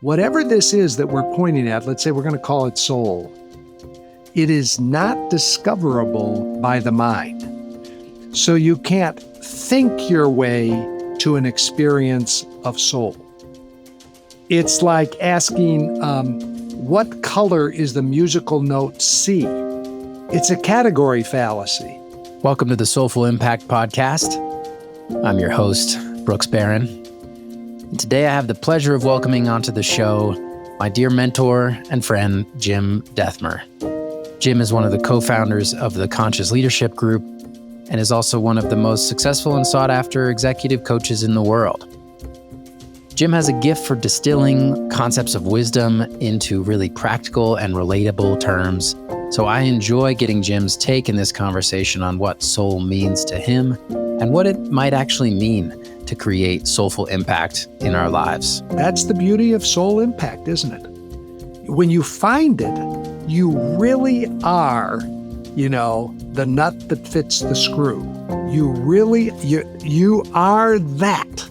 Whatever this is that we're pointing at, let's say we're going to call it soul, it is not discoverable by the mind. So you can't think your way to an experience of soul. It's like asking, what color is the musical note C? It's a category fallacy. Welcome to the Soulful Impact podcast. I'm your host, Brooks Barron. And today I have the pleasure of welcoming onto the show my dear mentor and friend, Jim Dethmer. Jim is one of the co-founders of the Conscious Leadership Group and is also one of the most successful and sought-after executive coaches in the world. Jim has a gift for distilling concepts of wisdom into really practical and relatable terms. So I enjoy getting Jim's take in this conversation on what soul means to him and what it might actually mean to create soulful impact in our lives. That's the beauty of soul impact, isn't it? When you find it, you really are, the nut that fits the screw. You are that.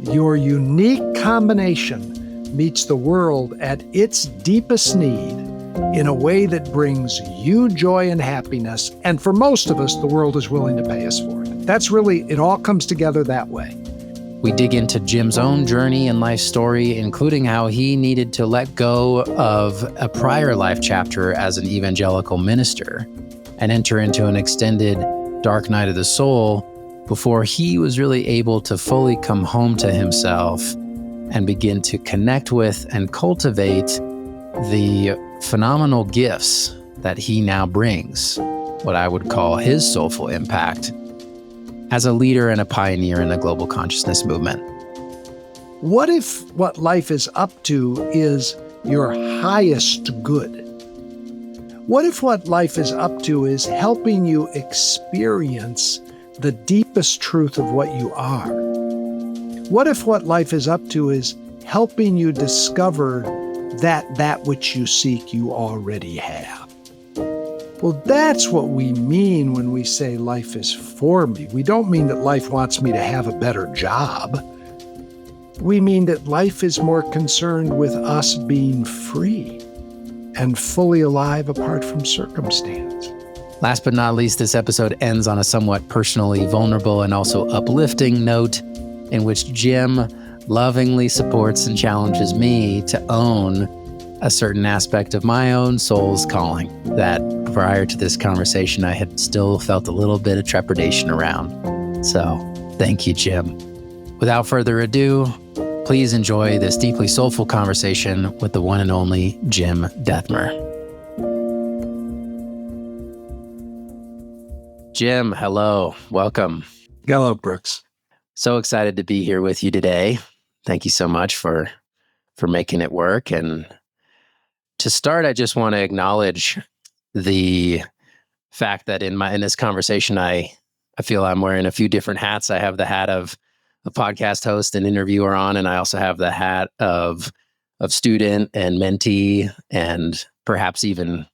Your unique combination meets the world at its deepest need in a way that brings you joy and happiness. And for most of us, the world is willing to pay us for it. It all comes together that way. We dig into Jim's own journey and life story, including how he needed to let go of a prior life chapter as an evangelical minister and enter into an extended dark night of the soul before he was really able to fully come home to himself and begin to connect with and cultivate the phenomenal gifts that he now brings, what I would call his soulful impact, as a leader and a pioneer in the global consciousness movement. What if what life is up to is your highest good? What if what life is up to is helping you experience the deepest truth of what you are? What if what life is up to is helping you discover that which you seek you already have? Well, that's what we mean when we say life is for me. We don't mean that life wants me to have a better job. We mean that life is more concerned with us being free and fully alive apart from circumstance. Last but not least, this episode ends on a somewhat personally vulnerable and also uplifting note in which Jim lovingly supports and challenges me to own a certain aspect of my own soul's calling that prior to this conversation, I had still felt a little bit of trepidation around. So thank you, Jim. Without further ado, please enjoy this deeply soulful conversation with the one and only Jim Dethmer. Jim, hello. Welcome. Hello, Brooks. So excited to be here with you today. Thank you so much for making it work. And to start, I just want to acknowledge the fact that in this conversation, I feel I'm wearing a few different hats. I have the hat of a podcast host and interviewer on, and I also have the hat of student and mentee and perhaps even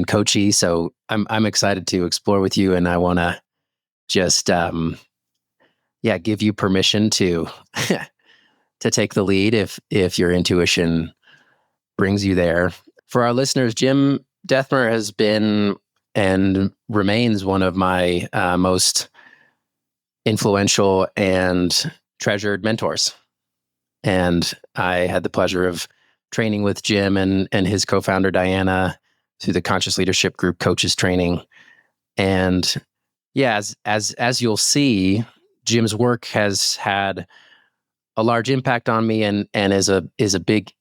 coachee. So I'm excited to explore with you, and I want to just give you permission to to take the lead if your intuition brings you there. For our listeners, Jim Dethmer has been and remains one of my most influential and treasured mentors. And I had the pleasure of training with Jim and his co-founder Diana through the Conscious Leadership Group coaches training. And yeah, as you'll see, Jim's work has had a large impact on me and is a big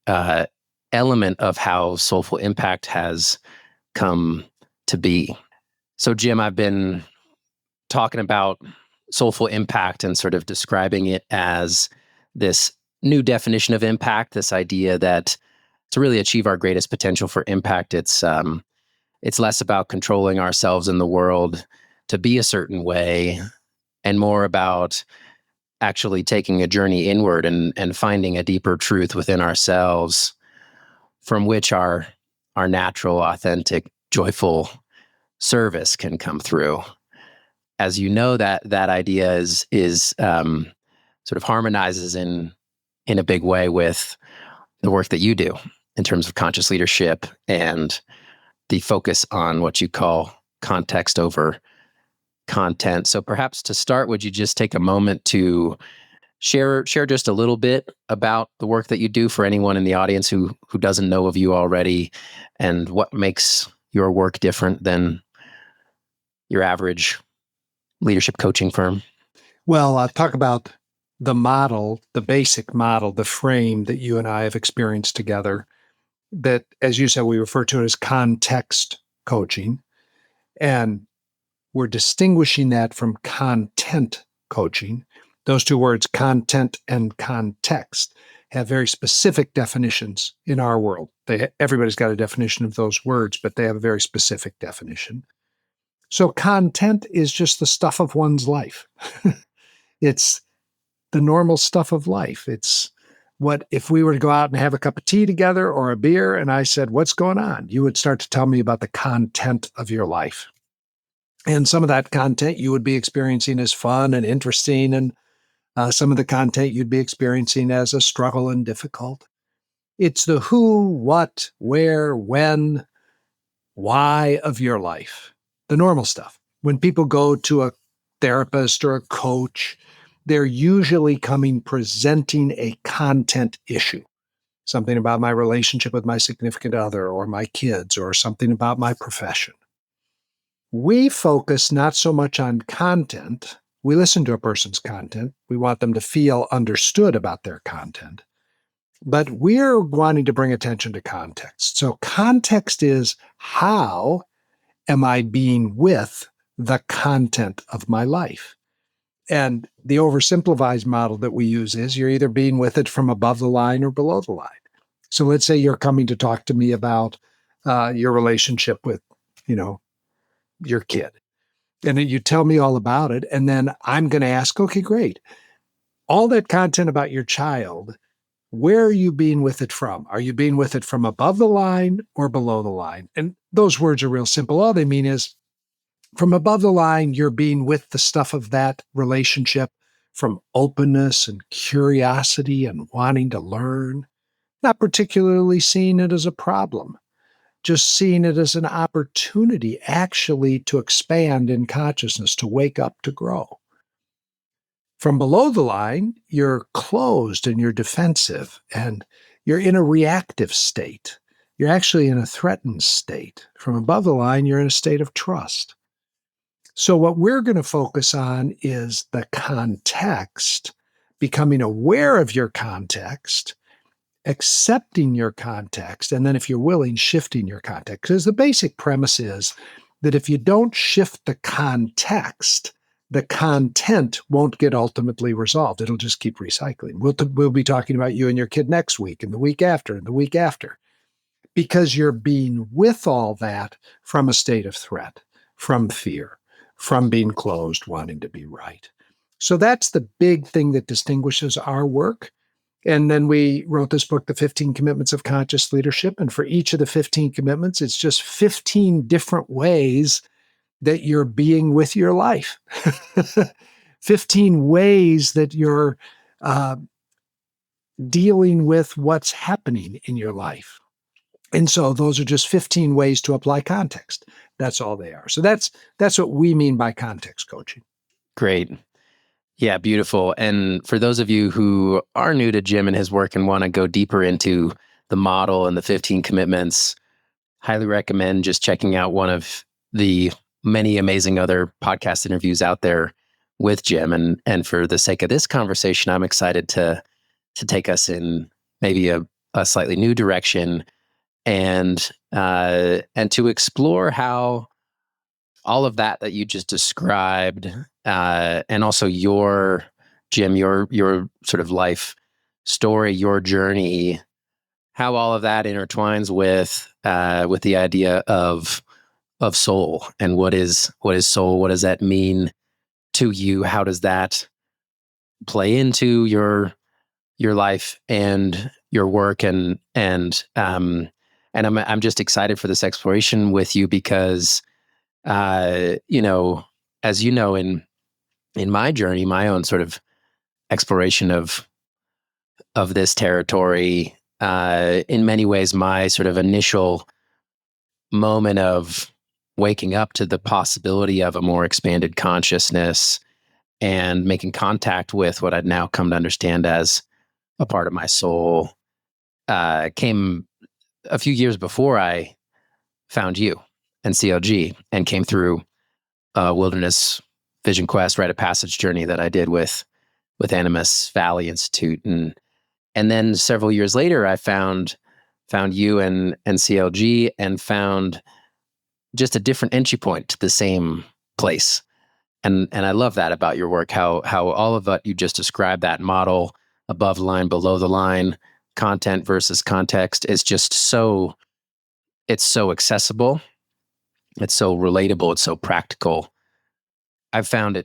element of how Soulful Impact has come to be. So Jim, I've been talking about Soulful Impact and sort of describing it as this new definition of impact, this idea that to really achieve our greatest potential for impact, it's less about controlling ourselves in the world to be a certain way and more about actually taking a journey inward and finding a deeper truth within ourselves from which our natural, authentic, joyful service can come through. As you know, that idea is sort of harmonizes in a big way with the work that you do in terms of conscious leadership and the focus on what you call context over content. So perhaps to start, would you just take a moment to share just a little bit about the work that you do for anyone in the audience who doesn't know of you already, and what makes your work different than your average leadership coaching firm? Well, I'll talk about the model, the basic model, the frame that you and I have experienced together, that, as you said, we refer to it as context coaching. And we're distinguishing that from content coaching. Those two words, content and context, have very specific definitions in our world. Everybody's got a definition of those words, but they have a very specific definition. So content is just the stuff of one's life. It's the normal stuff of life. It's what if we were to go out and have a cup of tea together or a beer, and I said, "What's going on?" You would start to tell me about the content of your life. And some of that content you would be experiencing as fun and interesting, and some of the content you'd be experiencing as a struggle and difficult. It's the who, what, where, when, why of your life, the normal stuff. When people go to a therapist or a coach, they're usually presenting a content issue, something about my relationship with my significant other or my kids, or something about my profession. We focus not so much on content. We listen to a person's content. We want them to feel understood about their content. But we're wanting to bring attention to context. So context is, how am I being with the content of my life? And the oversimplified model that we use is, you're either being with it from above the line or below the line. So let's say you're coming to talk to me about your relationship with, your kid. And you tell me all about it. And then I'm going to ask, okay, great. All that content about your child, where are you being with it from? Are you being with it from above the line or below the line? And those words are real simple. All they mean is, from above the line, you're being with the stuff of that relationship from openness and curiosity and wanting to learn, not particularly seeing it as a problem, just seeing it as an opportunity actually to expand in consciousness, to wake up, to grow. From below the line, you're closed and you're defensive and you're in a reactive state. You're actually in a threatened state. From above the line, you're in a state of trust. So what we're going to focus on is the context, becoming aware of your context, accepting your context, and then, if you're willing, shifting your context. Because the basic premise is that if you don't shift the context, the content won't get ultimately resolved. It'll just keep recycling. We'll be talking about you and your kid next week, and the week after, and the week after, because you're being with all that from a state of threat, from fear, from being closed, wanting to be right. So that's the big thing that distinguishes our work. And then we wrote this book, The 15 Commitments of Conscious Leadership. And for each of the 15 commitments, it's just 15 different ways that you're being with your life. 15 ways that you're dealing with what's happening in your life. And so those are just 15 ways to apply context. That's all they are. So that's what we mean by context coaching. Great. Yeah, beautiful. And for those of you who are new to Jim and his work and want to go deeper into the model and the 15 commitments, highly recommend just checking out one of the many amazing other podcast interviews out there with Jim. And for the sake of this conversation, I'm excited to take us in maybe a slightly new direction, and to explore how all of that you just described, and also your, Jim, your sort of life story, your journey, how all of that intertwines with the idea of soul, and what is soul? What does that mean to you? How does that play into your life and your work? And I'm just excited for this exploration with you, because as you know, in my journey, my own sort of exploration of this territory, in many ways, my sort of initial moment of waking up to the possibility of a more expanded consciousness and making contact with what I'd now come to understand as a part of my soul came a few years before I found you and CLG and came through a wilderness vision quest, rite of passage journey that I did with Animas Valley Institute. And then several years later, I found you and CLG and found just a different entry point to the same place. And I love that about your work, how all of what you just described, that model, above the line, below the line, content versus context, is just it's so accessible, it's so relatable, it's so practical. I found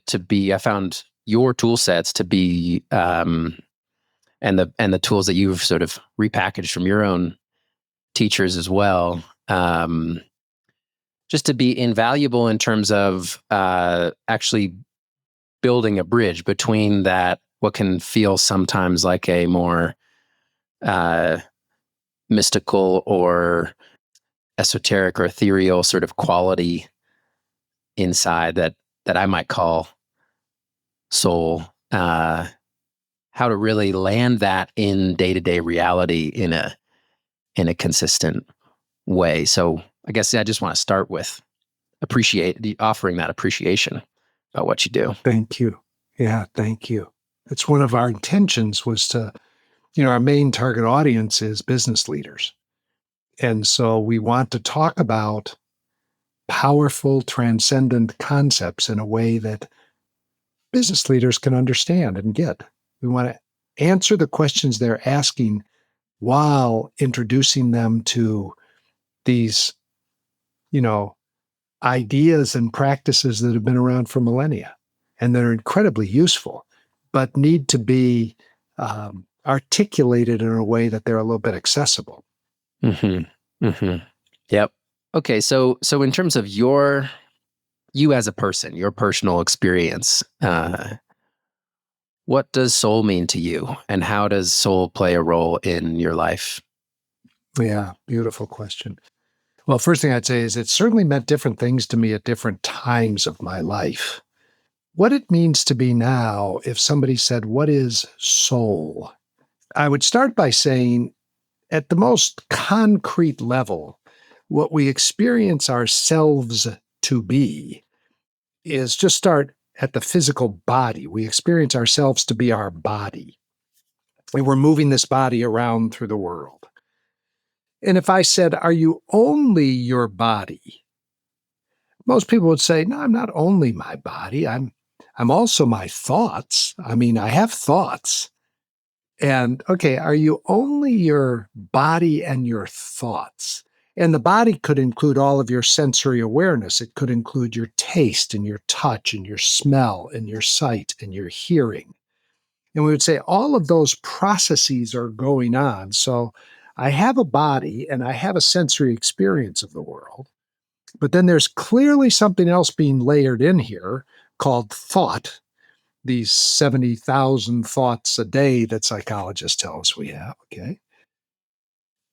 your tool sets to be and the tools that you've sort of repackaged from your own teachers as well, just to be invaluable in terms of actually building a bridge between that, what can feel sometimes like a more mystical or esoteric or ethereal sort of quality inside that I might call soul. How to really land that in day-to-day reality in a consistent way. So I guess I just want to start with offering that appreciation about what you do. Thank you. Yeah, thank you. It's one of our intentions was to, our main target audience is business leaders. And so we want to talk about powerful, transcendent concepts in a way that business leaders can understand and get. We want to answer the questions they're asking while introducing them to these, ideas and practices that have been around for millennia and that are incredibly useful, but need to be articulated in a way that they're a little bit accessible. Mm-hmm. Mm-hmm. Yep. Okay. So in terms of you as a person, your personal experience, what does soul mean to you, and how does soul play a role in your life? Yeah, beautiful question. Well, first thing I'd say is it certainly meant different things to me at different times of my life. What it means to me now, if somebody said, "What is soul?" I would start by saying, at the most concrete level, what we experience ourselves to be is just start at the physical body. We experience ourselves to be our body. And we're moving this body around through the world. And if I said, "Are you only your body?" most people would say, "No, I'm not only my body. I'm also my thoughts. I mean, I have thoughts." And okay, are you only your body and your thoughts? And the body could include all of your sensory awareness. It could include your taste and your touch and your smell and your sight and your hearing. And we would say all of those processes are going on. So I have a body and I have a sensory experience of the world. But then there's clearly something else being layered in here called thought, these 70,000 thoughts a day that psychologists tell us we have, okay?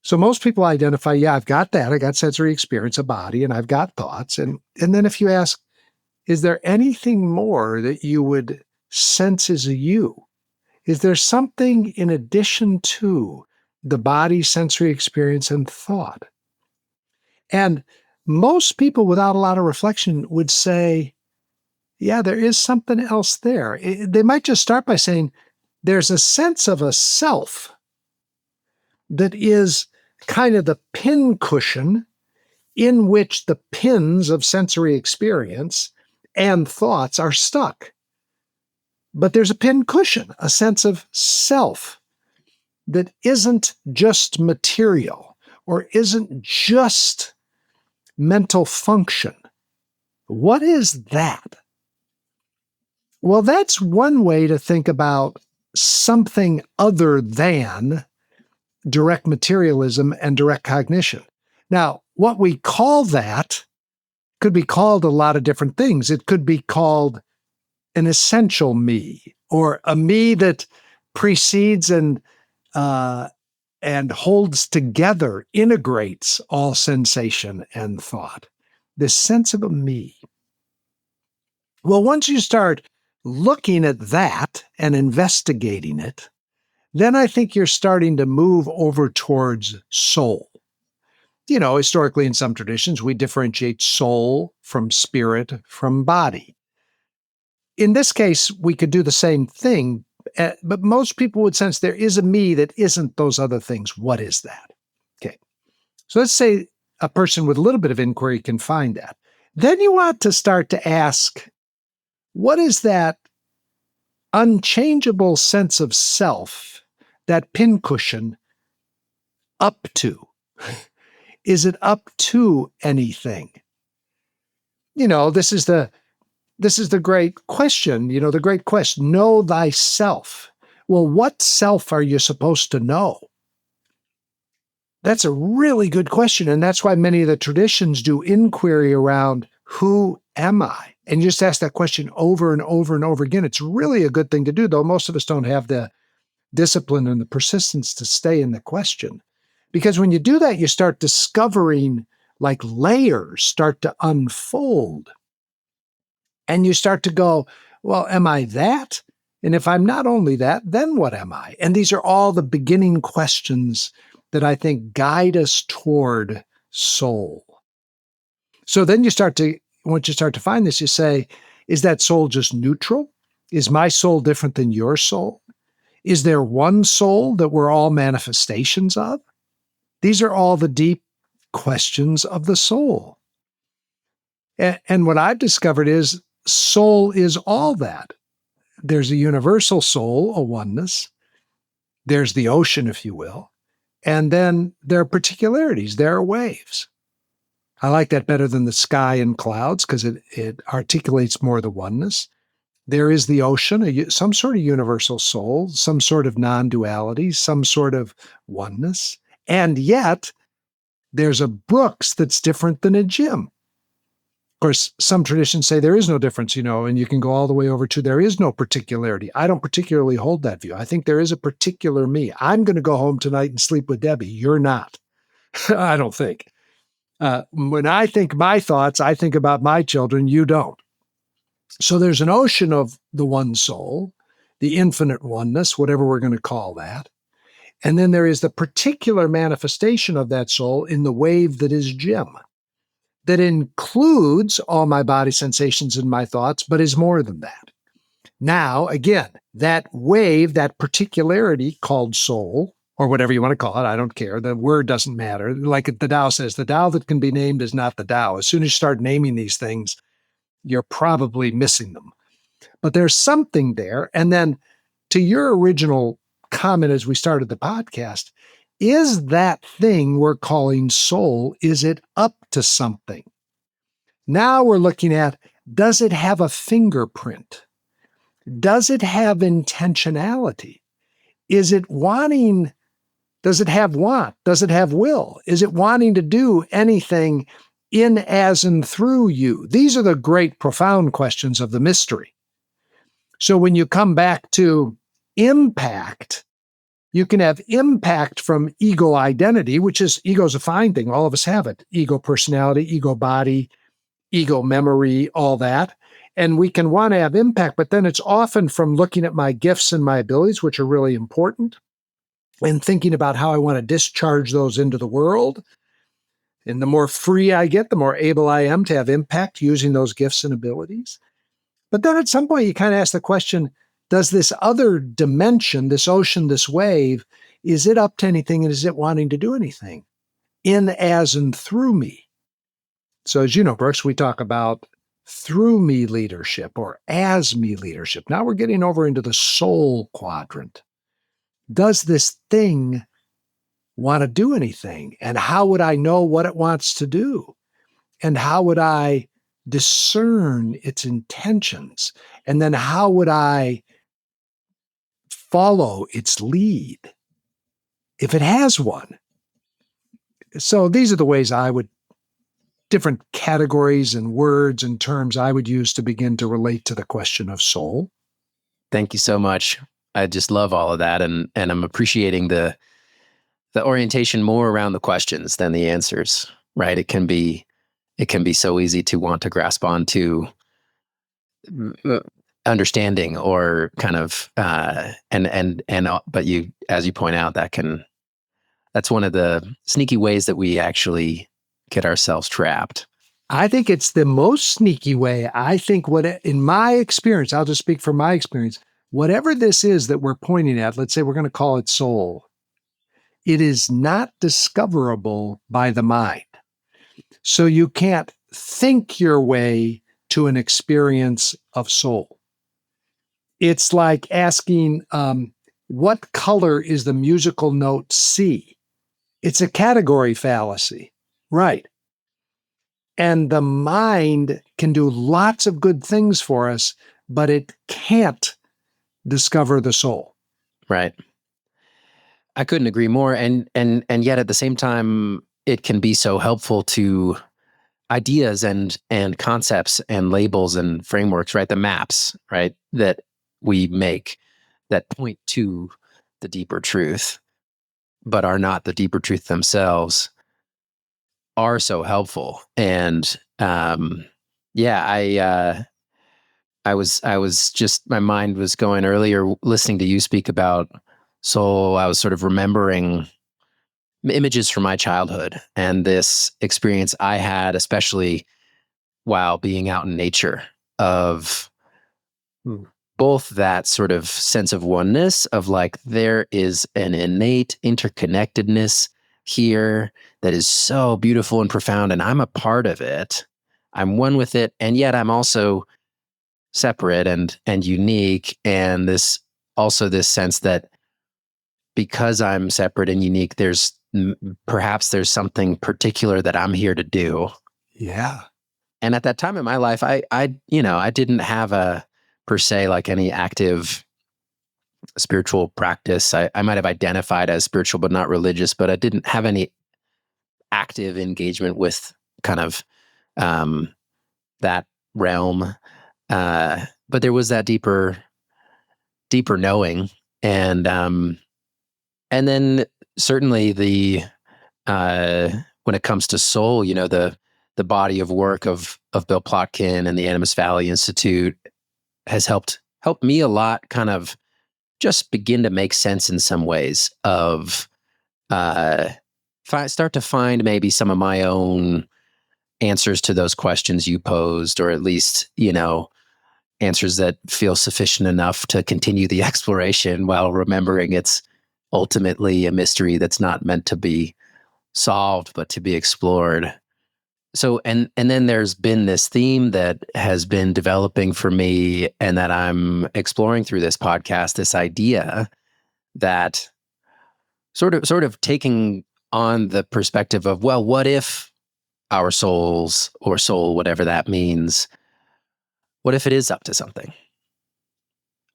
So most people identify, yeah, I've got that. I got sensory experience, a body, and I've got thoughts. And then if you ask, is there anything more that you would sense as a you? Is there something in addition to the body, sensory experience, and thought? And most people without a lot of reflection would say, yeah, there is something else there. They might just start by saying, there's a sense of a self that is kind of the pin cushion in which the pins of sensory experience and thoughts are stuck. But there's a pin cushion, a sense of self that isn't just material or isn't just mental function. What is that? Well, that's one way to think about something other than direct materialism and direct cognition. Now, what we call that could be called a lot of different things. It could be called an essential me, or a me that precedes and and holds together, integrates all sensation and thought. This sense of a me. Well, once you start looking at that and investigating it, then I think you're starting to move over towards soul. Historically in some traditions, we differentiate soul from spirit from body. In this case, we could do the same thing, but most people would sense there is a me that isn't those other things. What is that? Okay. So let's say a person with a little bit of inquiry can find that. Then you want to start to ask, what is that unchangeable sense of self, that pincushion, up to? Is it up to anything? This is the great question, the great question, know thyself. Well, what self are you supposed to know? That's a really good question. And that's why many of the traditions do inquiry around who am I? And you just ask that question over and over and over again. It's really a good thing to do, though most of us don't have the discipline and the persistence to stay in the question. Because when you do that, you start discovering like layers start to unfold. And you start to go, well, am I that? And if I'm not only that, then what am I? And these are all the beginning questions that I think guide us toward soul. So then once you start to find this, you say, is that soul just neutral? Is my soul different than your soul? Is there one soul that we're all manifestations of? These are all the deep questions of the soul. And what I've discovered is soul is all that. There's a universal soul, a oneness. There's the ocean, if you will. And then there are particularities. There are waves. I like that better than the sky and clouds because it articulates more the oneness. There is the ocean, some sort of universal soul, some sort of non-duality, some sort of oneness. And yet, there's a Brooks that's different than a Jim. Of course, some traditions say there is no difference, and you can go all the way over to there is no particularity. I don't particularly hold that view. I think there is a particular me. I'm going to go home tonight and sleep with Debbie. You're not. I don't think. When I think my thoughts, I think about my children. You don't. So there's an ocean of the one soul, the infinite oneness, whatever we're going to call that. And then there is the particular manifestation of that soul in the wave that is Jim, that includes all my body sensations and my thoughts, but is more than that. Now, again, that wave, that particularity called soul, or whatever you want to call it, I don't care. The word doesn't matter. Like the Tao says, the Tao that can be named is not the Tao. As soon as you start naming these things, you're probably missing them. But there's something there. And then to your original comment as we started the podcast, is that thing we're calling soul, is it up to something? Now we're looking at, does it have a fingerprint? Does it have intentionality? Is it wanting, does it have want? Does it have will? Is it wanting to do anything in, as, and through you? These are the great, profound questions of the mystery. So when you come back to impact, you can have impact from ego identity, which is, ego's a fine thing. All of us have it. Ego personality, ego body, ego memory, all that. And we can want to have impact, but then it's often from looking at my gifts and my abilities, which are really important, and thinking about how I want to discharge those into the world. And the more free I get, the more able I am to have impact using those gifts and abilities. But then at some point, you kind of ask the question, does this other dimension, this ocean, this wave, is it up to anything and is it wanting to do anything in, as, and through me? So as you know, Brooks, we talk about through me leadership or as me leadership. Now we're getting over into the soul quadrant. Does this thing want to do anything? And how would I know what it wants to do? And how would I discern its intentions? And then how would I follow its lead if it has one? So these are the ways I would, different categories and words and terms I would use to begin to relate to the question of soul. Thank you so much. I just love all of that. And I'm appreciating the the orientation more around the questions than the answers, right? It can be so easy to want to grasp onto understanding or kind of but you, as you point out, that's one of the sneaky ways that we actually get ourselves trapped. I think it's the most sneaky way. I think in my experience, I'll just speak from my experience, whatever this is that we're pointing at, let's say we're going to call it soul, it is not discoverable by the mind. So you can't think your way to an experience of soul. It's like asking, what color is the musical note C? It's a category fallacy, right? And the mind can do lots of good things for us, but it can't discover the soul. Right. I couldn't agree more. And yet at the same time, it can be so helpful to ideas and concepts and labels and frameworks, right? The maps, right, that we make that point to the deeper truth, but are not the deeper truth themselves, are so helpful. And yeah, I was just, my mind was going earlier listening to you speak about soul. I was sort of remembering images from my childhood and this experience I had, especially while being out in nature, of both that sort of sense of oneness of like, there is an innate interconnectedness here that is so beautiful and profound, and I'm a part of it. I'm one with it, and yet I'm also separate and unique. And this sense that because I'm separate and unique, perhaps there's something particular that I'm here to do. Yeah. And at that time in my life, I didn't have a per se like any active spiritual practice. I might have identified as spiritual but not religious, but I didn't have any active engagement with kind of that realm. But there was that deeper knowing, and then certainly when it comes to soul, the body of work of Bill Plotkin and the Animas Valley Institute has helped me a lot, kind of just begin to make sense in some ways of start to find maybe some of my own answers to those questions you posed, or at least, answers that feel sufficient enough to continue the exploration while remembering it's ultimately a mystery that's not meant to be solved, but to be explored. So, and then there's been this theme that has been developing for me and that I'm exploring through this podcast, this idea that sort of taking on the perspective of, well, what if our souls, or soul, whatever that means, what if it is up to something?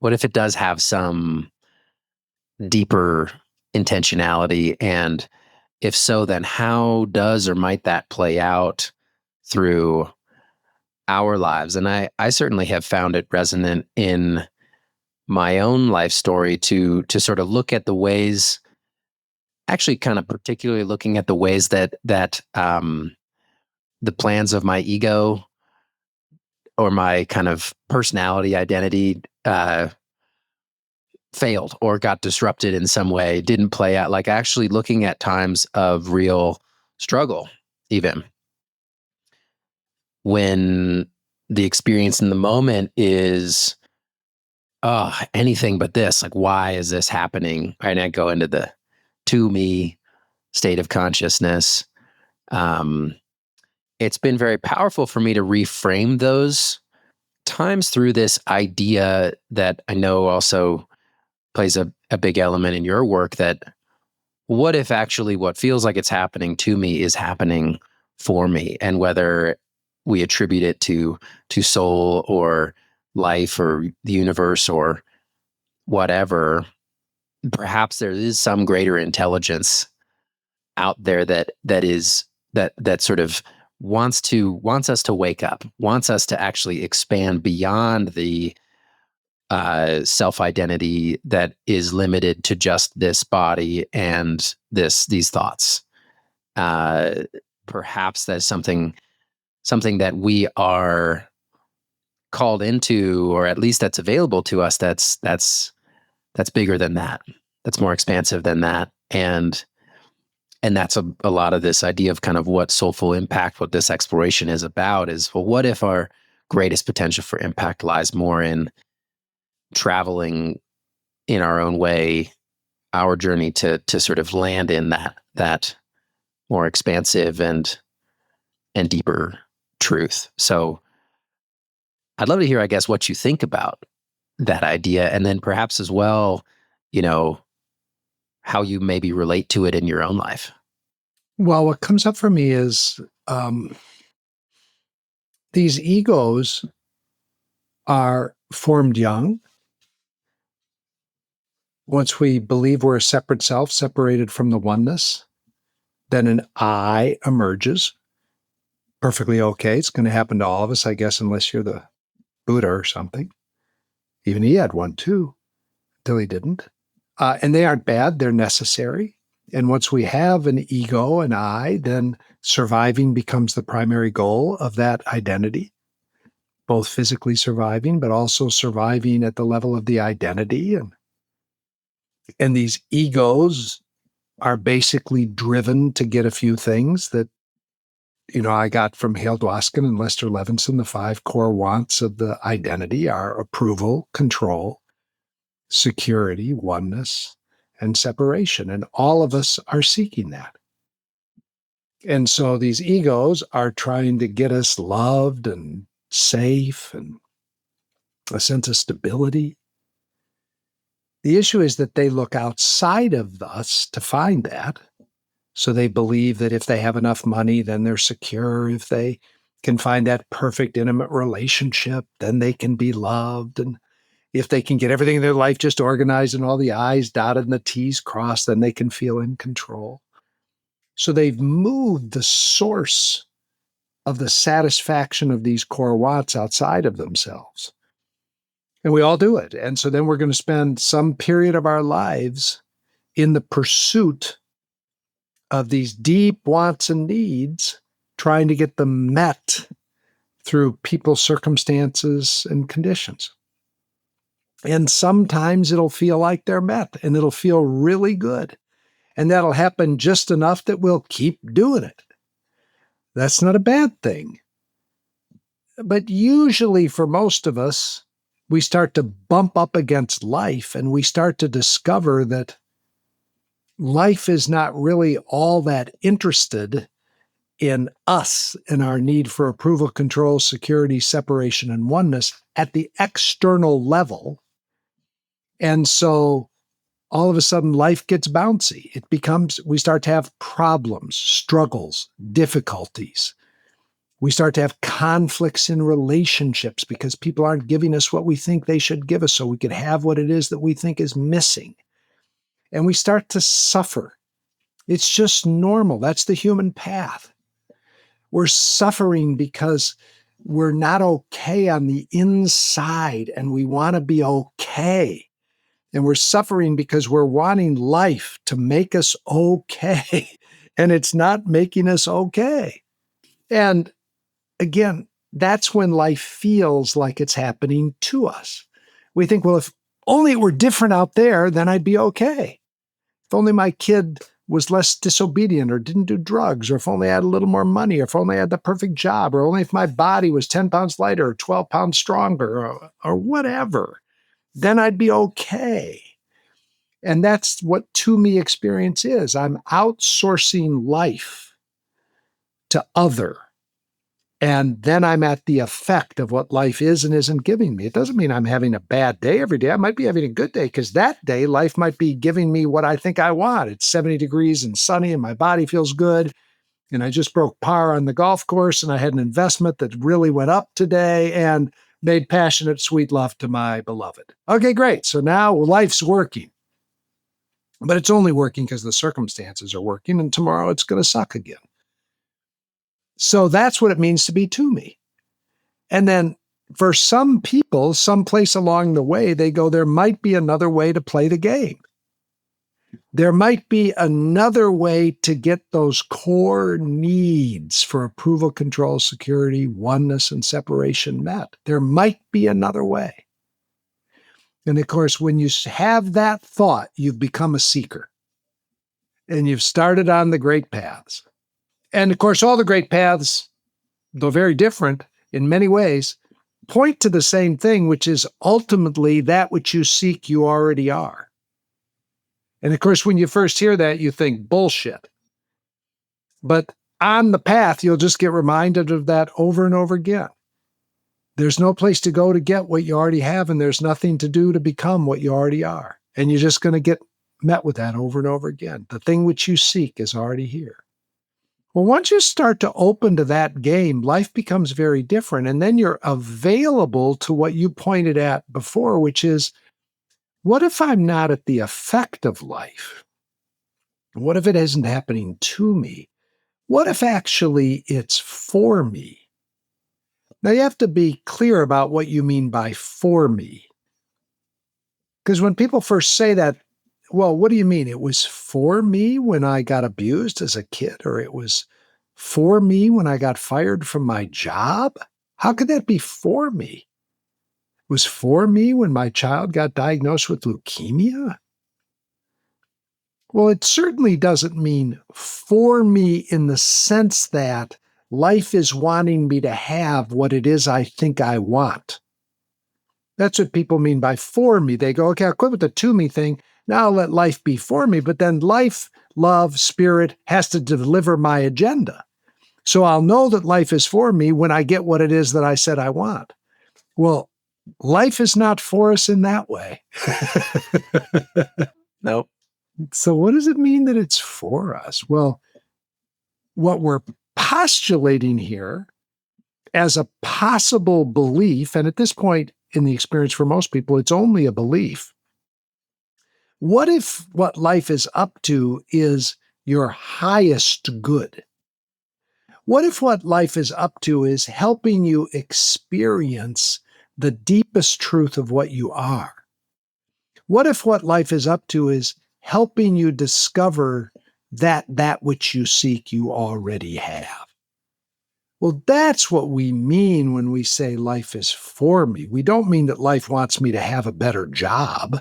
What if it does have some deeper intentionality? And if so, then how does or might that play out through our lives? And I certainly have found it resonant in my own life story to sort of look at the ways, actually kind of particularly looking at the ways that the plans of my ego or my kind of personality identity failed or got disrupted in some way, didn't play out, like actually looking at times of real struggle, even when the experience in the moment is anything but this, like, why is this happening? Right. And I go into the to me state of consciousness. It's been very powerful for me to reframe those times through this idea that I know also plays a big element in your work, that what if actually what feels like it's happening to me is happening for me, and whether we attribute it to soul or life or the universe or whatever, perhaps there is some greater intelligence out there that sort of wants us to wake up, wants us to actually expand beyond the self-identity that is limited to just this body and these thoughts. Perhaps that's something that we are called into, or at least that's available to us. That's bigger than that. That's more expansive than that, and that's a lot of this idea of kind of what soulful impact, what this exploration is about. Is, well, what if our greatest potential for impact lies more in traveling in our own way, our journey to sort of land in that more expansive and deeper truth. So I'd love to hear, I guess, what you think about that idea, and then perhaps as well, you know, how you maybe relate to it in your own life. Well, what comes up for me is these egos are formed young. Once we believe we're a separate self, separated from the oneness, then an I emerges. Perfectly okay. It's going to happen to all of us, I guess, unless you're the Buddha or something. Even he had one too, till he didn't. And they aren't bad, they're necessary. And once we have an ego, an I, then surviving becomes the primary goal of that identity, both physically surviving, but also surviving at the level of the identity. And these egos are basically driven to get a few things that, I got from Hale Dwoskin and Lester Levinson. The 5 core wants of the identity are approval, control, security, oneness, and separation. And all of us are seeking that. And so these egos are trying to get us loved and safe and a sense of stability. The issue is that they look outside of us to find that. So they believe that if they have enough money, then they're secure. If they can find that perfect intimate relationship, then they can be loved. And if they can get everything in their life just organized and all the I's dotted and the T's crossed, then they can feel in control. So they've moved the source of the satisfaction of these core wants outside of themselves. And we all do it. And so then we're going to spend some period of our lives in the pursuit of these deep wants and needs, trying to get them met through people, circumstances, and conditions. And sometimes it'll feel like they're met, and it'll feel really good. And that'll happen just enough that we'll keep doing it. That's not a bad thing. But usually for most of us, we start to bump up against life, and we start to discover that life is not really all that interested in us and our need for approval, control, security, separation, and oneness at the external level. And so all of a sudden life gets bouncy. We start to have problems, struggles, difficulties. We start to have conflicts in relationships because people aren't giving us what we think they should give us so we can have what it is that we think is missing. And we start to suffer. It's just normal. That's the human path. We're suffering because we're not okay on the inside and we want to be okay. And we're suffering because we're wanting life to make us okay. And it's not making us okay. And again, that's when life feels like it's happening to us. We think, well, if only it were different out there, then I'd be okay. If only my kid was less disobedient or didn't do drugs, or if only I had a little more money, or if only I had the perfect job, or only if my body was 10 pounds lighter or 12 pounds stronger, or whatever, then I'd be okay. And that's what to me experience is. I'm outsourcing life to other. And then I'm at the effect of what life is and isn't giving me. It doesn't mean I'm having a bad day every day. I might be having a good day because that day life might be giving me what I think I want. It's 70 degrees and sunny and my body feels good. And I just broke par on the golf course and I had an investment that really went up today and made passionate, sweet love to my beloved. Okay, great. So now life's working. But it's only working because the circumstances are working, and tomorrow it's going to suck again. So that's what it means to be to me. And then for some people, someplace along the way, they go, there might be another way to play the game. There might be another way to get those core needs for approval, control, security, oneness, and separation met. There might be another way. And of course, when you have that thought, you've become a seeker and you've started on the great paths. And of course, all the great paths, though very different in many ways, point to the same thing, which is ultimately that which you seek, you already are. And of course, when you first hear that, you think bullshit. But on the path, you'll just get reminded of that over and over again. There's no place to go to get what you already have, and there's nothing to do to become what you already are. And you're just going to get met with that over and over again. The thing which you seek is already here. Well, once you start to open to that game, life becomes very different. And then you're available to what you pointed at before, which is, what if I'm not at the effect of life? What if it isn't happening to me? What if actually it's for me? Now, you have to be clear about what you mean by for me. Because when people first say that, well, what do you mean? It was for me when I got abused as a kid, or it was for me when I got fired from my job? How could that be for me? It was for me when my child got diagnosed with leukemia? Well, it certainly doesn't mean for me in the sense that life is wanting me to have what it is I think I want. That's what people mean by for me. They go, okay, I'll quit with the to me thing. Now I'll let life be for me. But then life, love, spirit has to deliver my agenda. So I'll know that life is for me when I get what it is that I said I want. Well, life is not for us in that way. Nope. So what does it mean that it's for us? Well, what we're postulating here as a possible belief, and at this point in the experience for most people, it's only a belief. What if what life is up to is your highest good? What if what life is up to is helping you experience the deepest truth of what you are? What if what life is up to is helping you discover that which you seek you already have? Well, that's what we mean when we say life is for me. We don't mean that life wants me to have a better job.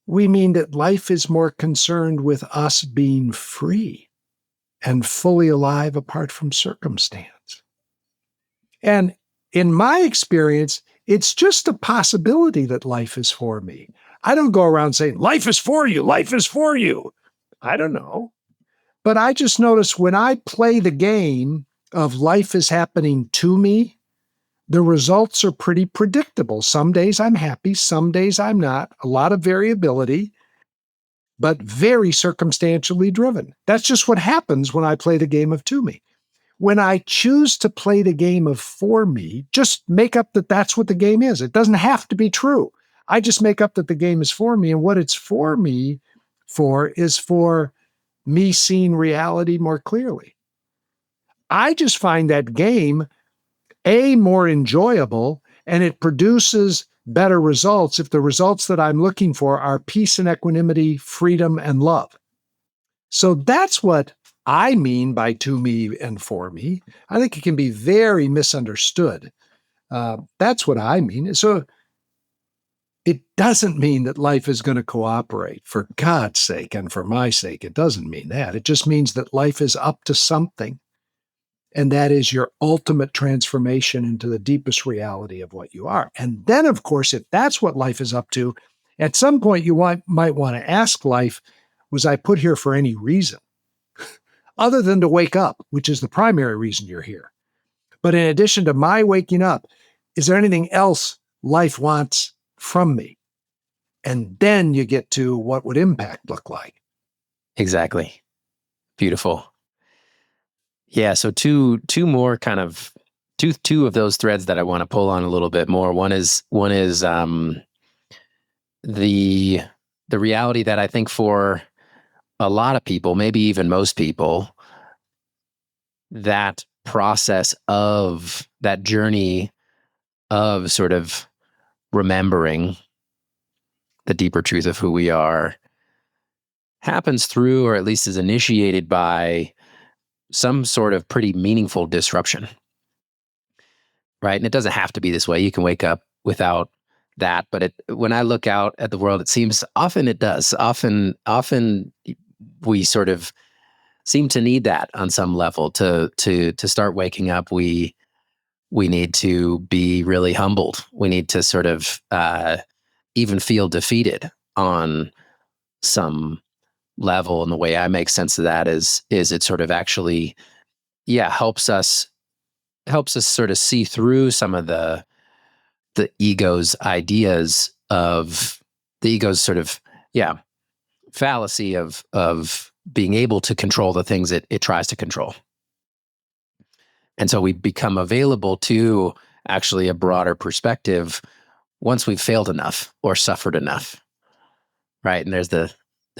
We mean that life is more concerned with us being free and fully alive apart from circumstance. And in my experience, it's just a possibility that life is for me. I don't go around saying, life is for you, life is for you. I don't know. But I just notice when I play the game of life is happening to me, the results are pretty predictable. Some days I'm happy, some days I'm not. A lot of variability, but very circumstantially driven. That's just what happens when I play the game of to me. When I choose to play the game of for me, just make up that that's what the game is. It doesn't have to be true. I just make up that the game is for me, and what it's for me for is for me seeing reality more clearly. I just find that game, more enjoyable, and it produces better results if the results that I'm looking for are peace and equanimity, freedom, and love. So that's what I mean by to me and for me. I think it can be very misunderstood. That's what I mean. So it doesn't mean that life is going to cooperate for God's sake and for my sake. It doesn't mean that. It just means that life is up to something. And that is your ultimate transformation into the deepest reality of what you are. And then, of course, if that's what life is up to, at some point you might want to ask life, was I put here for any reason other than to wake up, which is the primary reason you're here? But in addition to my waking up, is there anything else life wants from me? And then you get to what would impact look like. Exactly. Beautiful. Yeah. So two more kind of two of those threads that I want to pull on a little bit more. One is the reality that I think for a lot of people, maybe even most people, that process of that journey of sort of remembering the deeper truth of who we are happens through, or at least is initiated by, some sort of pretty meaningful disruption, right? And it doesn't have to be this way. You can wake up without that, but when I look out at the world, it seems often it does. Often we sort of seem to need that on some level to start waking up. We need to be really humbled. We need to sort of even feel defeated on some level. And the way I make sense of that is it sort of actually, helps us sort of see through some of the ego's ideas of the ego's sort of, fallacy of being able to control the things it tries to control. And so we become available to actually a broader perspective once we've failed enough or suffered enough, right? And there's the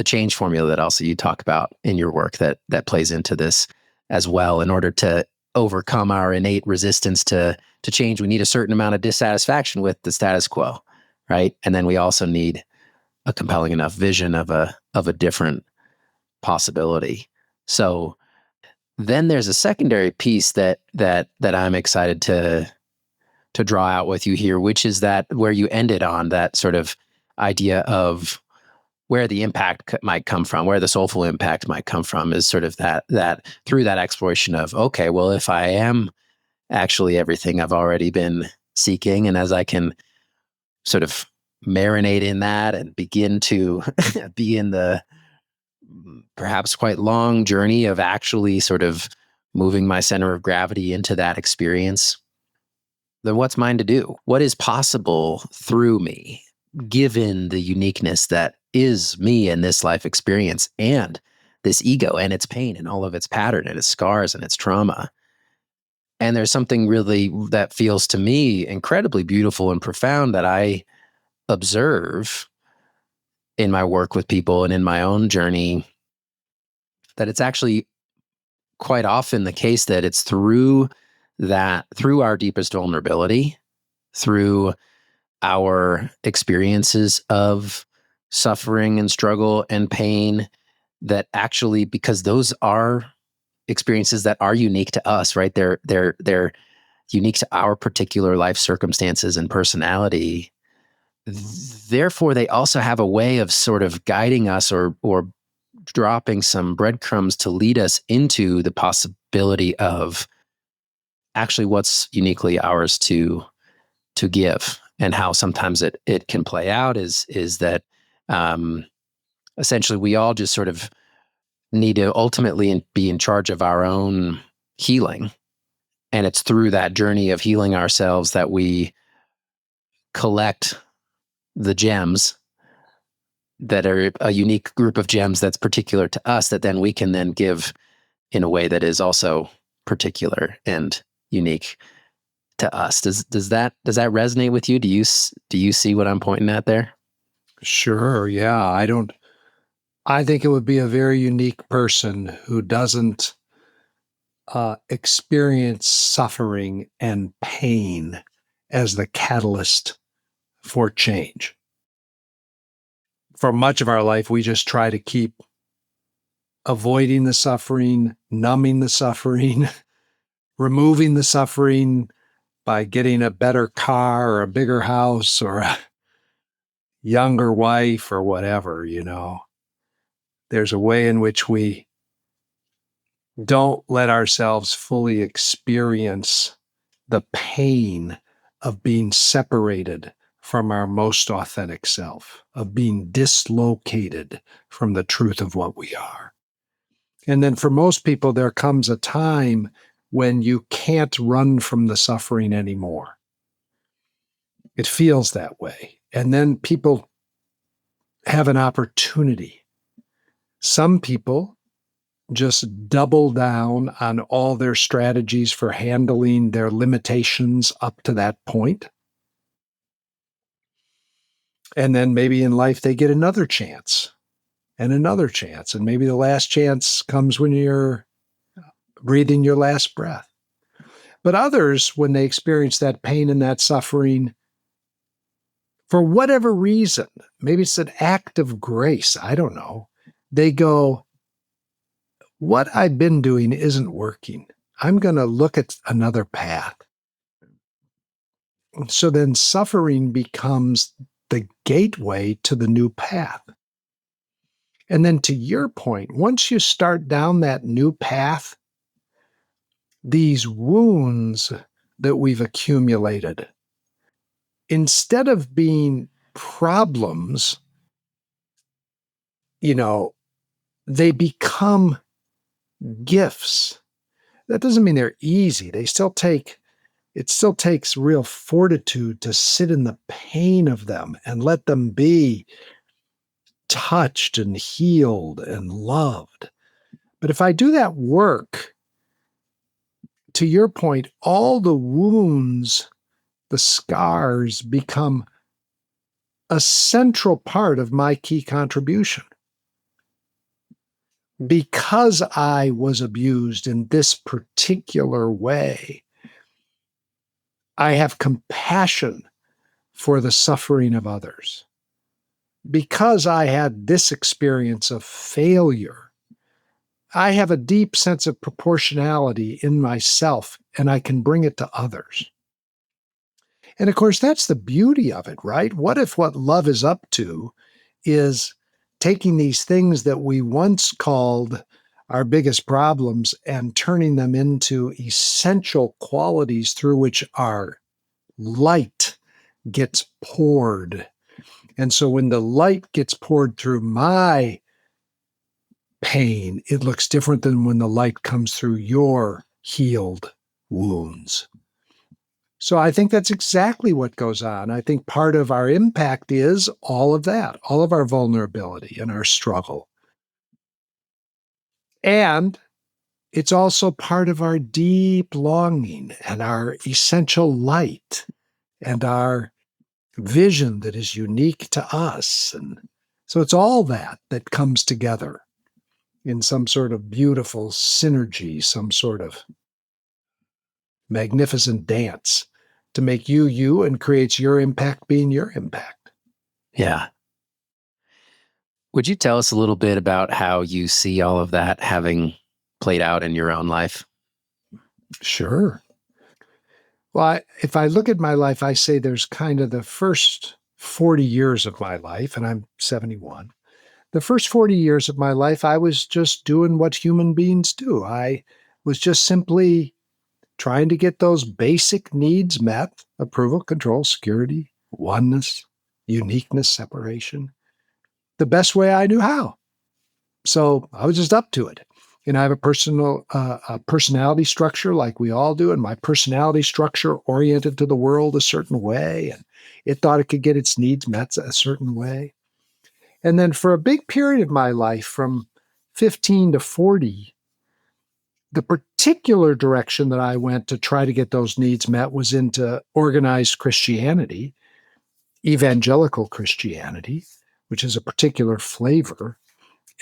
change formula that also you talk about in your work that plays into this as well. In order to overcome our innate resistance to change, we need a certain amount of dissatisfaction with the status quo, right? And then we also need a compelling enough vision of a different possibility. So then there's a secondary piece that I'm excited to draw out with you here, which is that where you ended on that sort of idea of where the impact might come from, where the soulful impact might come from, is sort of that through that exploration of, okay, well, if I am actually everything I've already been seeking, and as I can sort of marinate in that and begin to be in the perhaps quite long journey of actually sort of moving my center of gravity into that experience, then what's mine to do? What is possible through me, given the uniqueness that is me in this life experience and this ego and its pain and all of its pattern and its scars and its trauma? And there's something really that feels to me incredibly beautiful and profound that I observe in my work with people and in my own journey, that it's actually quite often the case that it's through our deepest vulnerability, through our experiences of suffering and struggle and pain, that actually, because those are experiences that are unique to us, right? They're unique to our particular life circumstances and personality. Therefore, they also have a way of sort of guiding us or dropping some breadcrumbs to lead us into the possibility of actually what's uniquely ours to give. And how sometimes it can play out is that essentially we all just sort of need to ultimately be in charge of our own healing. And it's through that journey of healing ourselves that we collect the gems that are a unique group of gems that's particular to us, that then we can then give in a way that is also particular and unique to us. Does that resonate with you? Do you see what I'm pointing at there? Sure. Yeah. I think it would be a very unique person who doesn't experience suffering and pain as the catalyst for change. For much of our life, we just try to keep avoiding the suffering, numbing the suffering, removing the suffering by getting a better car or a bigger house or a younger wife or whatever, There's a way in which we don't let ourselves fully experience the pain of being separated from our most authentic self, of being dislocated from the truth of what we are. And then for most people, there comes a time when you can't run from the suffering anymore. It feels that way. And then people have an opportunity. Some people just double down on all their strategies for handling their limitations up to that point. And then maybe in life they get another chance and another chance. And maybe the last chance comes when you're breathing your last breath. But others, when they experience that pain and that suffering, for whatever reason, maybe it's an act of grace, I don't know, they go, what I've been doing isn't working. I'm going to look at another path. So then suffering becomes the gateway to the new path. And then to your point, once you start down that new path, these wounds that we've accumulated, instead of being problems, they become gifts. That doesn't mean they're easy. It still takes real fortitude to sit in the pain of them and let them be touched and healed and loved. But if I do that work, to your point, all the wounds, the scars become a central part of my key contribution. Because I was abused in this particular way, I have compassion for the suffering of others. Because I had this experience of failure, I have a deep sense of proportionality in myself, and I can bring it to others. And of course, that's the beauty of it, right? What if what love is up to is taking these things that we once called our biggest problems and turning them into essential qualities through which our light gets poured. And so when the light gets poured through my pain, it looks different than when the light comes through your healed wounds. So I think that's exactly what goes on. I think part of our impact is all of that, all of our vulnerability and our struggle. And it's also part of our deep longing and our essential light and our vision that is unique to us. And so it's all that comes together in some sort of beautiful synergy, some sort of magnificent dance to make you, you, and creates your impact being your impact. Yeah. Would you tell us a little bit about how you see all of that having played out in your own life? Sure. Well, if I look at my life, I say there's kind of the first 40 years of my life, and I'm 71. The first 40 years of my life, I was just doing what human beings do. I was just simply trying to get those basic needs met: approval, control, security, oneness, uniqueness, separation, the best way I knew how. So I was just up to it. And I have a personality structure like we all do, and my personality structure oriented to the world a certain way, and it thought it could get its needs met a certain way. And then for a big period of my life, from 15 to 40, the particular direction that I went to try to get those needs met was into organized Christianity, evangelical Christianity, which is a particular flavor,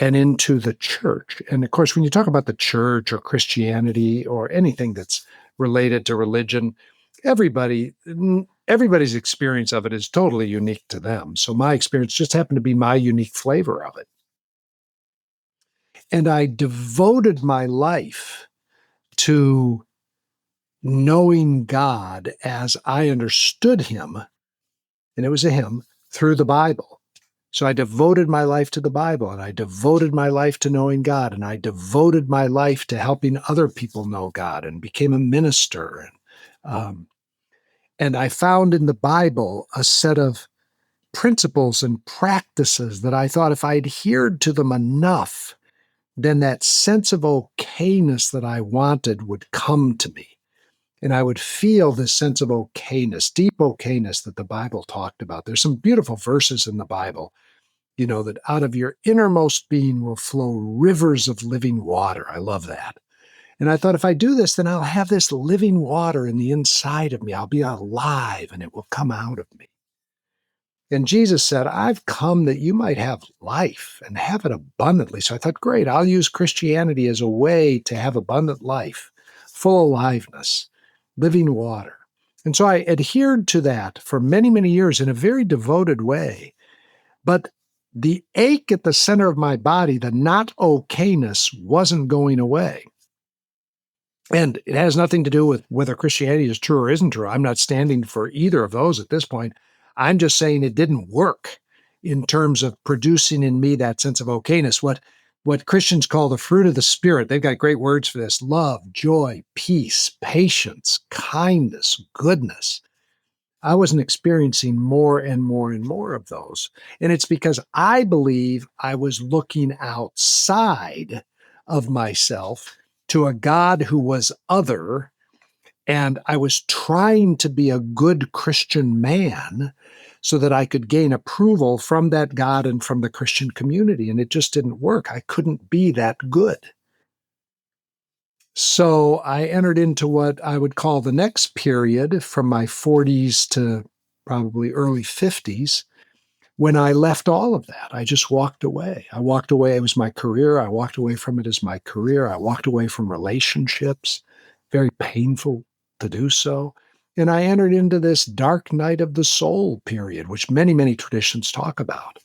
and into the church. And of course, when you talk about the church or Christianity or anything that's related to religion, everybody's experience of it is totally unique to them. So my experience just happened to be my unique flavor of it. And I devoted my life to knowing God as I understood him, and it was a him, through the Bible. So I devoted my life to the Bible, and I devoted my life to knowing God, and I devoted my life to helping other people know God, and became a minister. And I found in the Bible a set of principles and practices that I thought if I adhered to them enough, then that sense of okayness that I wanted would come to me. And I would feel this sense of okayness, deep okayness that the Bible talked about. There's some beautiful verses in the Bible, that out of your innermost being will flow rivers of living water. I love that. And I thought, if I do this, then I'll have this living water in the inside of me. I'll be alive and it will come out of me. And Jesus said, I've come that you might have life and have it abundantly. So I thought, great, I'll use Christianity as a way to have abundant life, full aliveness. living water. And so I adhered to that for many, many years in a very devoted way. But the ache at the center of my body, the not okayness, wasn't going away. And it has nothing to do with whether Christianity is true or isn't true. I'm not standing for either of those at this point. I'm just saying it didn't work in terms of producing in me that sense of okayness. What Christians call the fruit of the Spirit, they've got great words for this: love, joy, peace, patience, kindness, goodness. I wasn't experiencing more and more and more of those. And it's because I believe I was looking outside of myself to a God who was other, and I was trying to be a good Christian man so that I could gain approval from that God and from the Christian community. And it just didn't work. I couldn't be that good. So I entered into what I would call the next period from my 40s to probably early 50s, when I left all of that. I just walked away. I walked away. It was my career. I walked away from it as my career. I walked away from relationships, very painful to do so. And I entered into this dark night of the soul period, which many, many traditions talk about,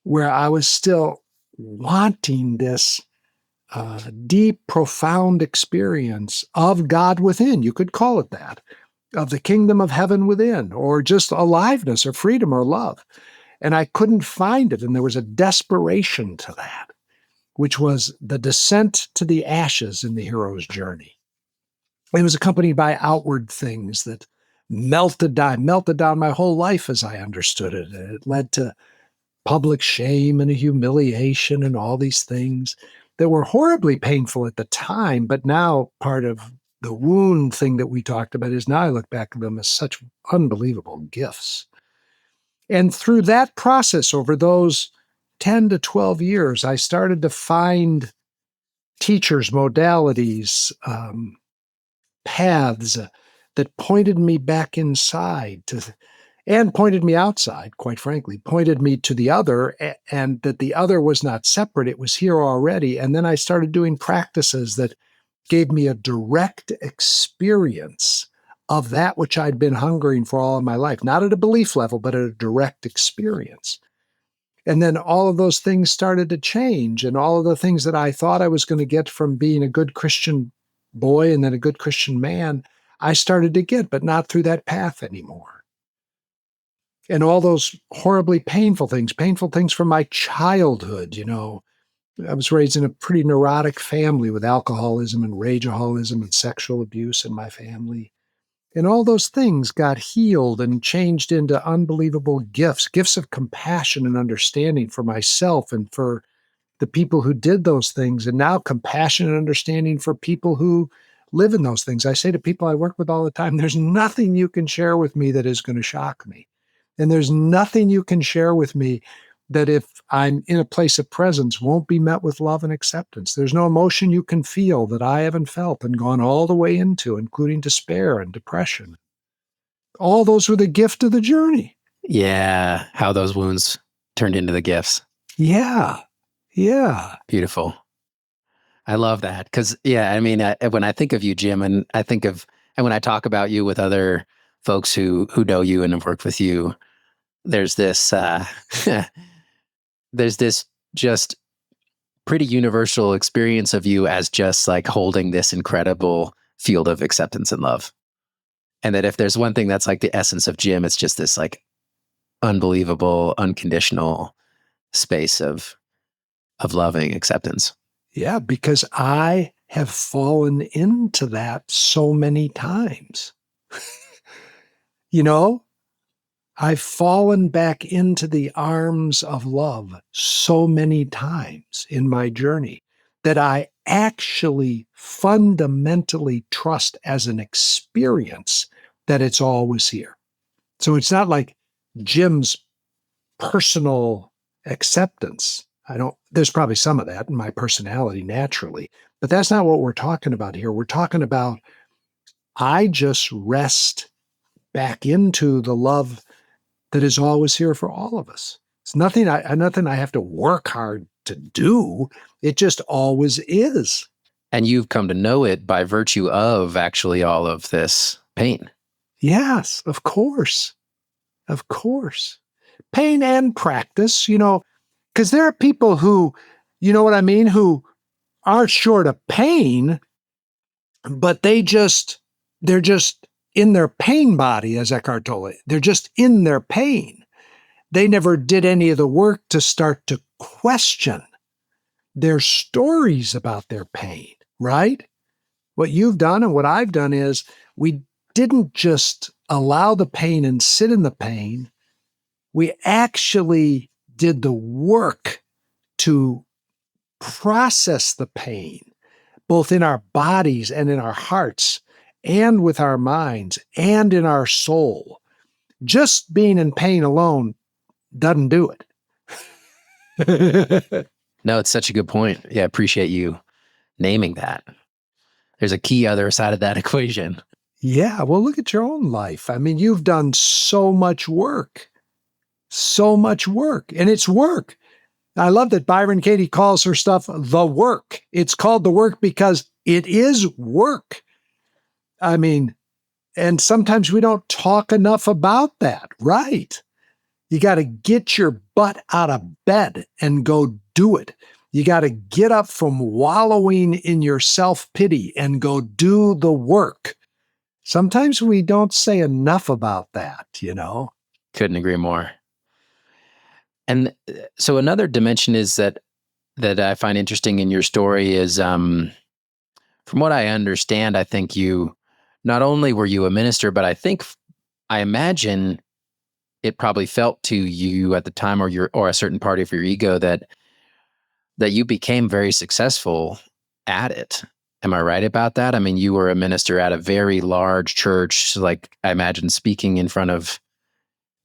where I was still wanting this deep, profound experience of God within. You could call it that, of the kingdom of heaven within, or just aliveness or freedom or love. And I couldn't find it. And there was a desperation to that, which was the descent to the ashes in the hero's journey. It was accompanied by outward things that melted down my whole life as I understood it. It led to public shame and a humiliation and all these things that were horribly painful at the time, but now part of the wound thing that we talked about is now I look back at them as such unbelievable gifts. And through that process over those 10 to 12 years, I started to find teachers, modalities, paths that pointed me back inside to, and pointed me outside, quite frankly, pointed me to the other, and that the other was not separate. It was here already. And then I started doing practices that gave me a direct experience of that which I'd been hungering for all of my life, not at a belief level, but at a direct experience. And then all of those things started to change, and all of the things that I thought I was going to get from being a good Christian boy and then a good Christian man, I started to get, but not through that path anymore. And all those horribly painful things from my childhood, I was raised in a pretty neurotic family with alcoholism and rageaholism and sexual abuse in my family. And all those things got healed and changed into unbelievable gifts of compassion and understanding for myself and for the people who did those things. And now compassion and understanding for people who live in those things. I say to people I work with all the time, there's nothing you can share with me that is going to shock me. And there's nothing you can share with me that if I'm in a place of presence won't be met with love and acceptance. There's no emotion you can feel that I haven't felt and gone all the way into, including despair and depression. All those were the gift of the journey. Yeah. How those wounds turned into the gifts. Yeah. Yeah. Beautiful. I love that. Because, when I think of you, Jim, and when I talk about you with other folks who know you and have worked with you, there's this, there's this just pretty universal experience of you as just like holding this incredible field of acceptance and love. And that if there's one thing that's like the essence of Jim, it's just this like unbelievable, unconditional space of loving acceptance. Yeah, because I have fallen into that so many times. I've fallen back into the arms of love so many times in my journey that I actually fundamentally trust as an experience that it's always here. So it's not like Jim's personal acceptance. There's probably some of that in my personality naturally, but that's not what we're talking about here. We're talking about I just rest back into the love that is always here for all of us. It's nothing I have to work hard to do. It just always is. And you've come to know it by virtue of actually all of this pain. Yes, of course. Of course. Pain and practice, because there are people who, you know what I mean, who aren't short of pain, but they're just in their pain body, as Eckhart told it. They're just in their pain. They never did any of the work to start to question their stories about their pain, right? What you've done and what I've done is we didn't just allow the pain and sit in the pain. We actually did the work to process the pain, both in our bodies and in our hearts, and with our minds and in our soul. Just being in pain alone doesn't do it. No, it's such a good point. Yeah, I appreciate you naming that. There's a key other side of that equation. Yeah, well, look at your own life. I mean, you've done so much work, and it's work. I love that Byron Katie calls her stuff the work. It's called the work because it is work. I mean, and sometimes we don't talk enough about that, right? You got to get your butt out of bed and go do it. You got to get up from wallowing in your self-pity and go do the work. Sometimes we don't say enough about that, Couldn't agree more. And so another dimension is that I find interesting in your story is, from what I understand, I think you, not only were you a minister, but I imagine it probably felt to you at the time, or a certain part of your ego, that you became very successful at it. Am I right about that? I mean, you were a minister at a very large church, like I imagine speaking in front of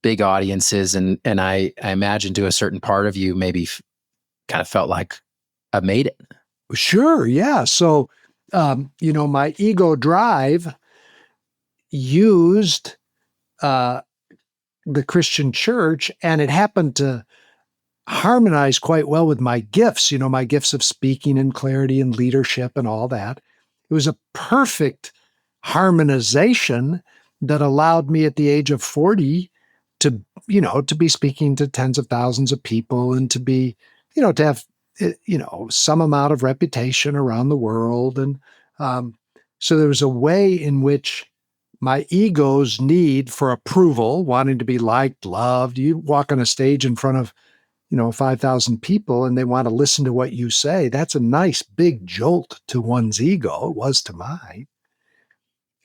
big audiences, and I imagine to a certain part of you maybe kind of felt like I made it. Sure, yeah. So, my ego drive used the Christian church, and it happened to harmonize quite well with my gifts, my gifts of speaking and clarity and leadership and all that. It was a perfect harmonization that allowed me at the age of 40 to be speaking to tens of thousands of people and to be, to have, some amount of reputation around the world. And so there was a way in which my ego's need for approval, wanting to be liked, loved. You walk on a stage in front of 5,000 people and they want to listen to what you say. That's a nice big jolt to one's ego. It was to mine.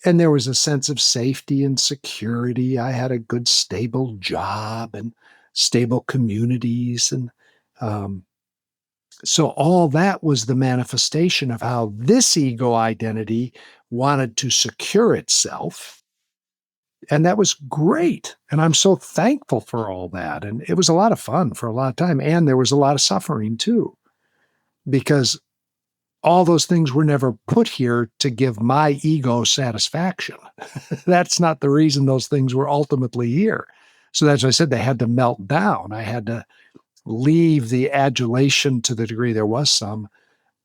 And there was a sense of safety and security. I had a good, stable job and stable communities. And so all that was the manifestation of how this ego identity wanted to secure itself. And that was great. And I'm so thankful for all that. And it was a lot of fun for a lot of time. And there was a lot of suffering too, because all those things were never put here to give my ego satisfaction. That's not the reason those things were ultimately here. So that's why I said they had to melt down. I had to leave the adulation, to the degree there was some,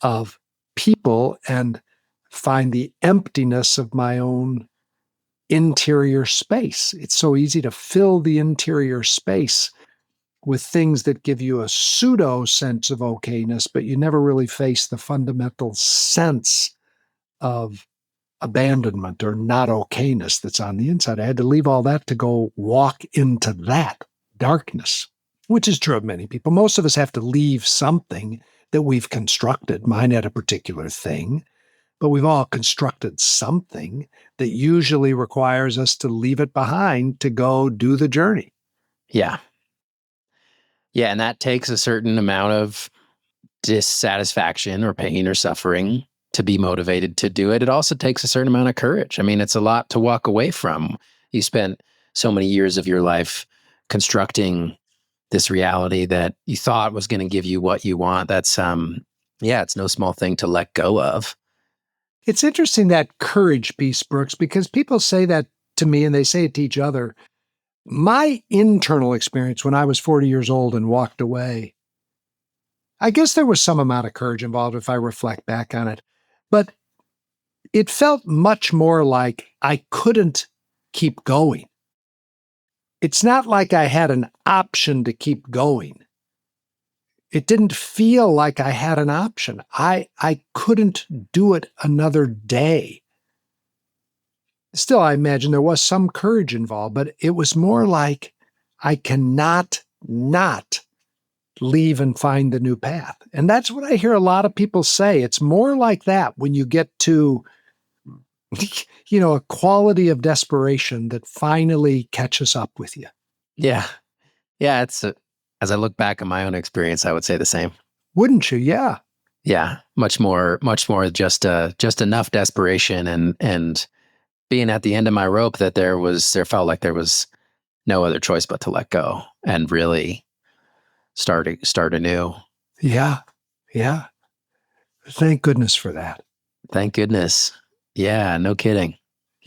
of people and find the emptiness of my own interior space. It's so easy to fill the interior space with things that give you a pseudo sense of okayness, but you never really face the fundamental sense of abandonment or not okayness that's on the inside. I had to leave all that to go walk into that darkness, which is true of many people. Most of us have to leave something that we've constructed. Mine had a particular thing, but we've all constructed something that usually requires us to leave it behind to go do the journey. Yeah. Yeah. And that takes a certain amount of dissatisfaction or pain or suffering to be motivated to do it. It also takes a certain amount of courage. I mean, it's a lot to walk away from. You spent so many years of your life constructing this reality that you thought was going to give you what you want. That's, it's no small thing to let go of. It's interesting, that courage piece, Brooks, because people say that to me and they say it to each other. My internal experience when I was 40 years old and walked away, I guess there was some amount of courage involved if I reflect back on it. But it felt much more like I couldn't keep going. It's not like I had an option to keep going. It didn't feel like I had an option. I couldn't do it another day. Still, I imagine there was some courage involved, but it was more like I cannot not leave and find the new path. And that's what I hear a lot of people say. It's more like that when you get to, a quality of desperation that finally catches up with you. Yeah. Yeah. As I look back at my own experience, I would say the same. Wouldn't you? Yeah. Yeah. Much more just enough desperation and being at the end of my rope that there felt like there was no other choice but to let go and really start anew. Yeah. Yeah. Thank goodness for that. Thank goodness. Yeah, no kidding.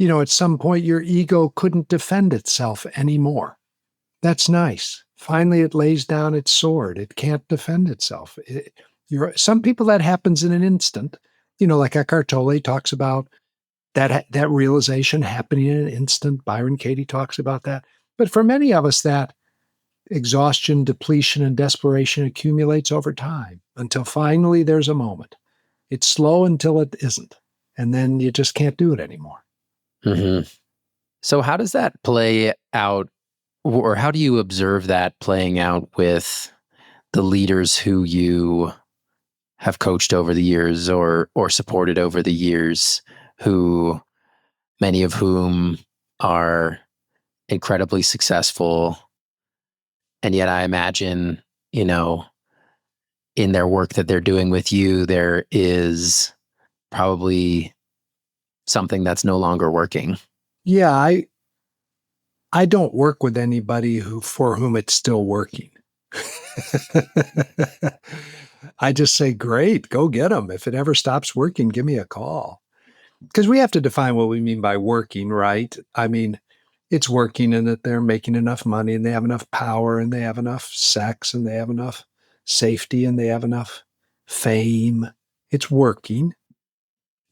At some point, your ego couldn't defend itself anymore. That's nice. Finally, it lays down its sword. It can't defend itself. Some people that happens in an instant. Like Eckhart Tolle talks about that realization happening in an instant. Byron Katie talks about that. But for many of us, that exhaustion, depletion, and desperation accumulates over time until finally there's a moment. It's slow until it isn't. And then you just can't do it anymore. Mm-hmm. So how does that play out, or how do you observe that playing out with the leaders who you have coached over the years or supported over the years, who many of whom are incredibly successful, and yet I imagine, in their work that they're doing with you, there is probably something that's no longer working. Yeah, I don't work with anybody for whom it's still working. I just say, great, go get them. If it ever stops working, give me a call. Because we have to define what we mean by working, right? I mean, it's working in that they're making enough money and they have enough power and they have enough sex and they have enough safety and they have enough fame. It's working.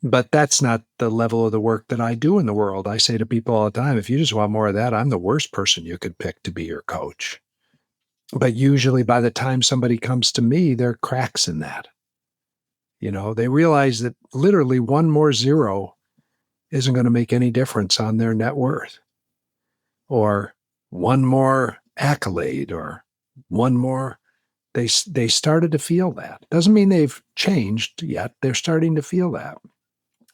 But that's not the level of the work that I do in the world. I say to people all the time, if you just want more of that, I'm the worst person you could pick to be your coach. But usually by the time somebody comes to me, there are cracks in that. They realize that literally one more zero isn't going to make any difference on their net worth, or one more accolade, or one more. They started to feel that. Doesn't mean they've changed yet. They're starting to feel that.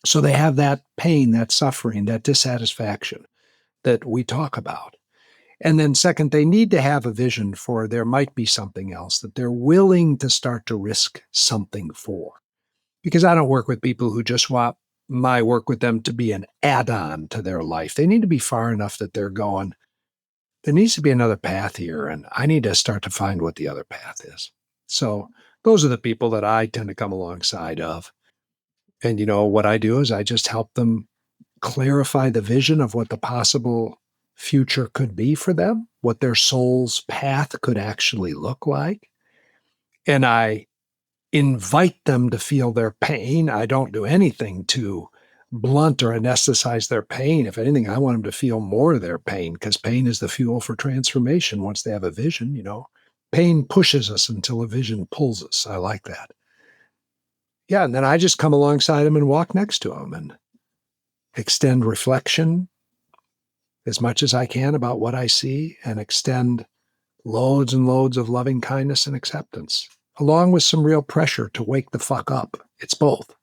So they have that pain, that suffering, that dissatisfaction that we talk about. And then second, they need to have a vision for there might be something else that they're willing to start to risk something for. Because I don't work with people who just want my work with them to be an add-on to their life. They need to be far enough that they're going, there needs to be another path here, and I need to start to find what the other path is. So those are the people that I tend to come alongside of. And what I do is I just help them clarify the vision of what the possible future could be for them, what their soul's path could actually look like. And I invite them to feel their pain. I don't do anything to blunt or anesthetize their pain. If anything, I want them to feel more of their pain, because pain is the fuel for transformation once they have a vision. Pain pushes us until a vision pulls us. I like that. Yeah, and then I just come alongside them and walk next to them and extend reflection as much as I can about what I see, and extend loads and loads of loving kindness and acceptance, along with some real pressure to wake the fuck up. It's both.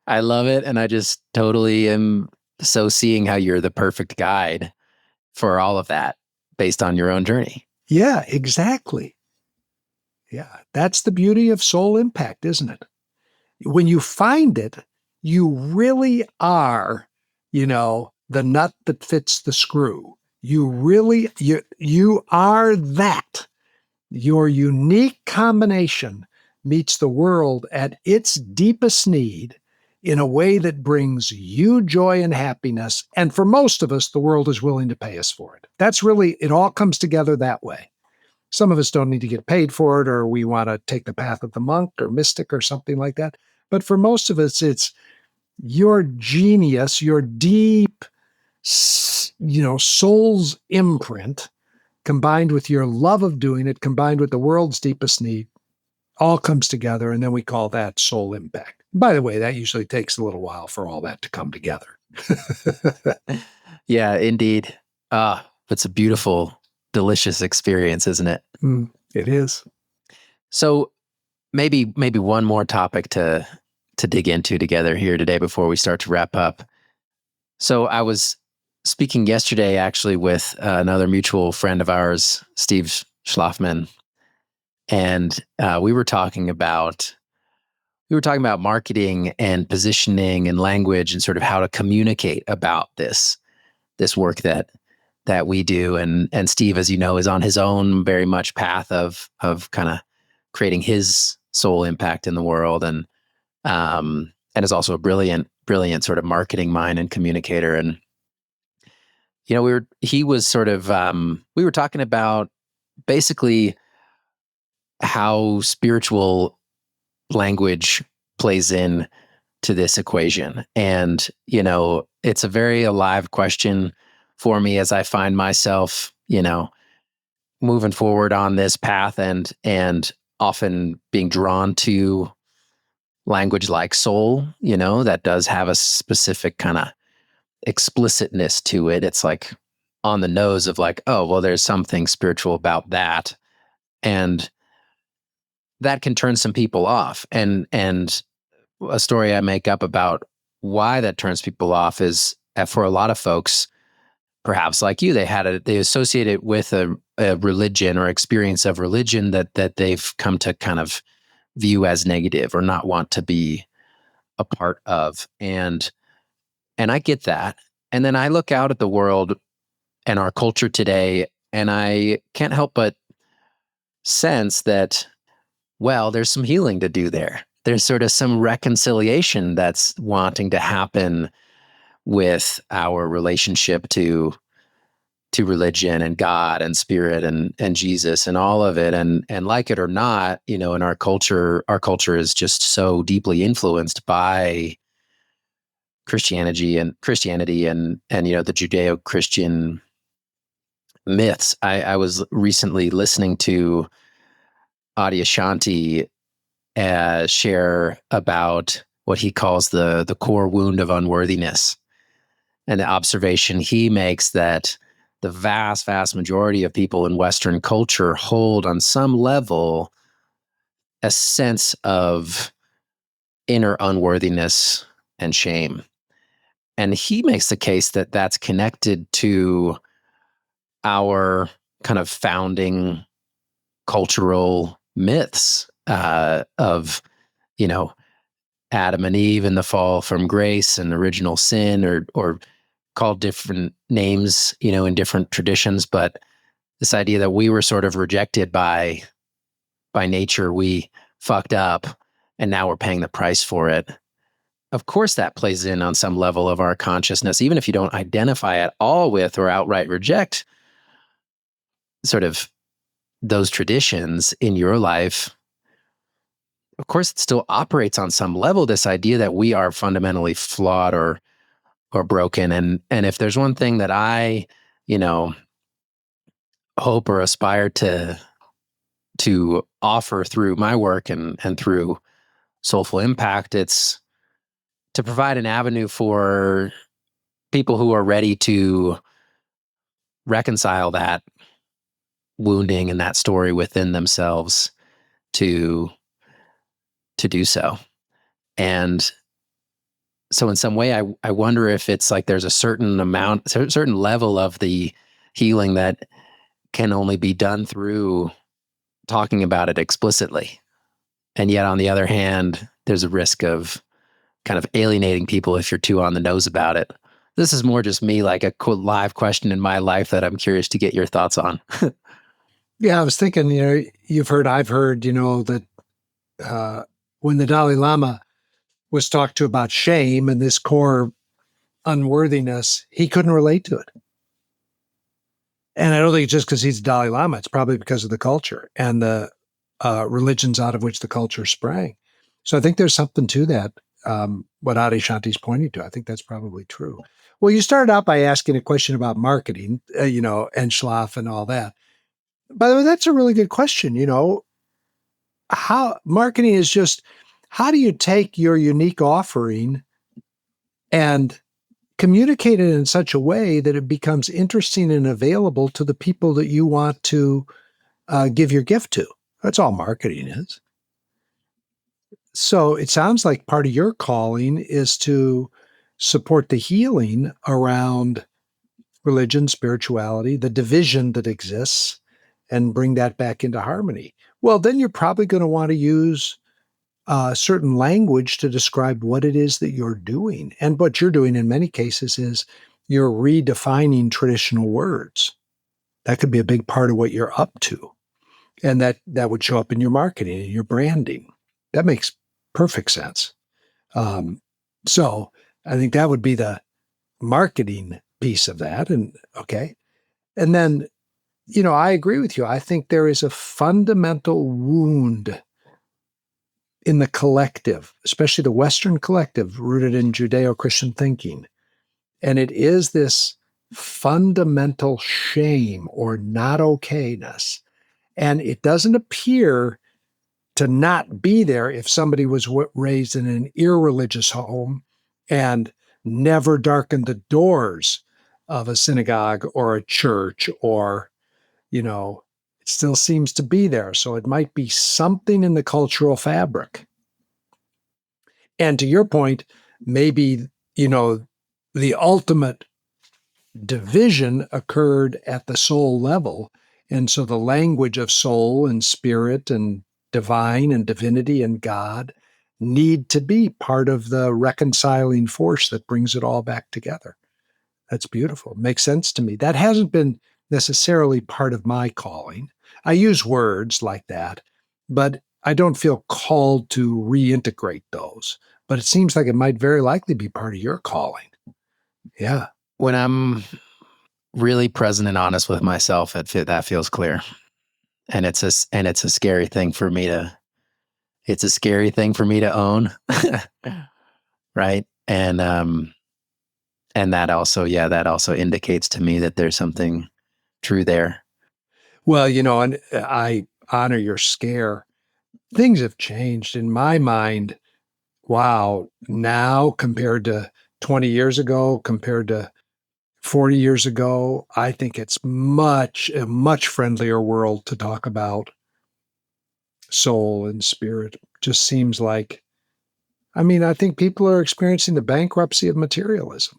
I love it. And I just totally am so seeing how you're the perfect guide for all of that based on your own journey. Yeah, exactly. Yeah, that's the beauty of soul impact, isn't it? When you find it, you really are, the nut that fits the screw. You are that. Your unique combination meets the world at its deepest need in a way that brings you joy and happiness. And for most of us, the world is willing to pay us for it. That's really, it all comes together that way. Some of us don't need to get paid for it, or we want to take the path of the monk or mystic or something like that. But for most of us, it's your genius, your deep, soul's imprint, combined with your love of doing it, combined with the world's deepest need, all comes together. And then we call that soul impact. By the way, that usually takes a little while for all that to come together. Yeah, indeed. It's a beautiful, delicious experience, isn't it? It is. So maybe one more topic to dig into together here today before we start to wrap up. So I was speaking yesterday actually with another mutual friend of ours, Steve Schlafman, and we were talking about marketing and positioning and language and sort of how to communicate about this work that we do. And Steve, as you know, is on his own very much path of kind of creating his soul impact in the world, and is also a brilliant sort of marketing mind and communicator. And we were talking about basically how spiritual language plays in to this equation. And, it's a very alive question for me as I find myself, moving forward on this path and often being drawn to language like soul, that does have a specific kind of explicitness to it. It's like on the nose of like, oh, well, there's something spiritual about that. And that can turn some people off. And a story I make up about why that turns people off is for a lot of folks, perhaps like you, they associate it with a religion or experience of religion that they've come to kind of view as negative or not want to be a part of. And I get that. And then I look out at the world and our culture today, and I can't help but sense that, well, there's some healing to do there. There's sort of some reconciliation that's wanting to happen with our relationship to religion and God and spirit and Jesus and all of it. And like it or not, in our culture is just so deeply influenced by Christianity and the Judeo-Christian myths. I was recently listening to Adyashanti share about what he calls the core wound of unworthiness, and the observation he makes that the vast majority of people in Western culture hold on some level a sense of inner unworthiness and shame. And he makes the case that that's connected to our kind of founding cultural myths of, Adam and Eve and the fall from grace and original sin, or called different names, in different traditions. But this idea that we were sort of rejected by nature, we fucked up, and now we're paying the price for it. Of course, that plays in on some level of our consciousness, even if you don't identify at all with or outright reject sort of those traditions in your life. Of course, it still operates on some level, this idea that we are fundamentally flawed or broken. And if there's one thing that I, hope or aspire to offer through my work and through Soulful Impact, it's to provide an avenue for people who are ready to reconcile that wounding and that story within themselves to do so. And so in some way, I wonder if it's like there's a certain level of the healing that can only be done through talking about it explicitly. And yet, on the other hand, there's a risk of kind of alienating people if you're too on the nose about it. This is more just me, like a live question in my life that I'm curious to get your thoughts on. Yeah, I was thinking, I've heard, that when the Dalai Lama was talked to about shame and this core unworthiness, he couldn't relate to it. And I don't think it's just because he's the Dalai Lama. It's probably because of the culture and the religions out of which the culture sprang. So I think there's something to that, what Adi Shanti's pointing to. I think that's probably true. Well, you started out by asking a question about marketing, and Schlaf and all that. By the way, that's a really good question. How marketing is just, how do you take your unique offering and communicate it in such a way that it becomes interesting and available to the people that you want to give your gift to? That's all marketing is. So it sounds like part of your calling is to support the healing around religion, spirituality, the division that exists, and bring that back into harmony. Well, then you're probably going to want to use certain language to describe what it is that you're doing. And what you're doing in many cases is you're redefining traditional words. That could be a big part of what you're up to. And that would show up in your marketing and your branding. That makes perfect sense. So I think that would be the marketing piece of that. And okay. And then, I agree with you. I think there is a fundamental wound in the collective, especially the Western collective rooted in Judeo-Christian thinking. And it is this fundamental shame or not okayness. And it doesn't appear to not be there if somebody was raised in an irreligious home and never darkened the doors of a synagogue or a church, or, it still seems to be there. So it might be something in the cultural fabric. And to your point, maybe, the ultimate division occurred at the soul level. And so the language of soul and spirit and divine and divinity and God need to be part of the reconciling force that brings it all back together. That's beautiful. Makes sense to me. That hasn't been necessarily part of my calling. I use words like that, but I don't feel called to reintegrate those. But it seems like it might very likely be part of your calling. Yeah. When I'm really present and honest with myself, that feels clear. And it's a scary thing for me to own. Right. And that also indicates to me that there's something true there. Well, and I honor your scare. Things have changed in my mind. Wow. Now compared to 20 years ago, compared to 40 years ago, I think it's a much friendlier world to talk about soul and spirit. Just seems like, I think people are experiencing the bankruptcy of materialism.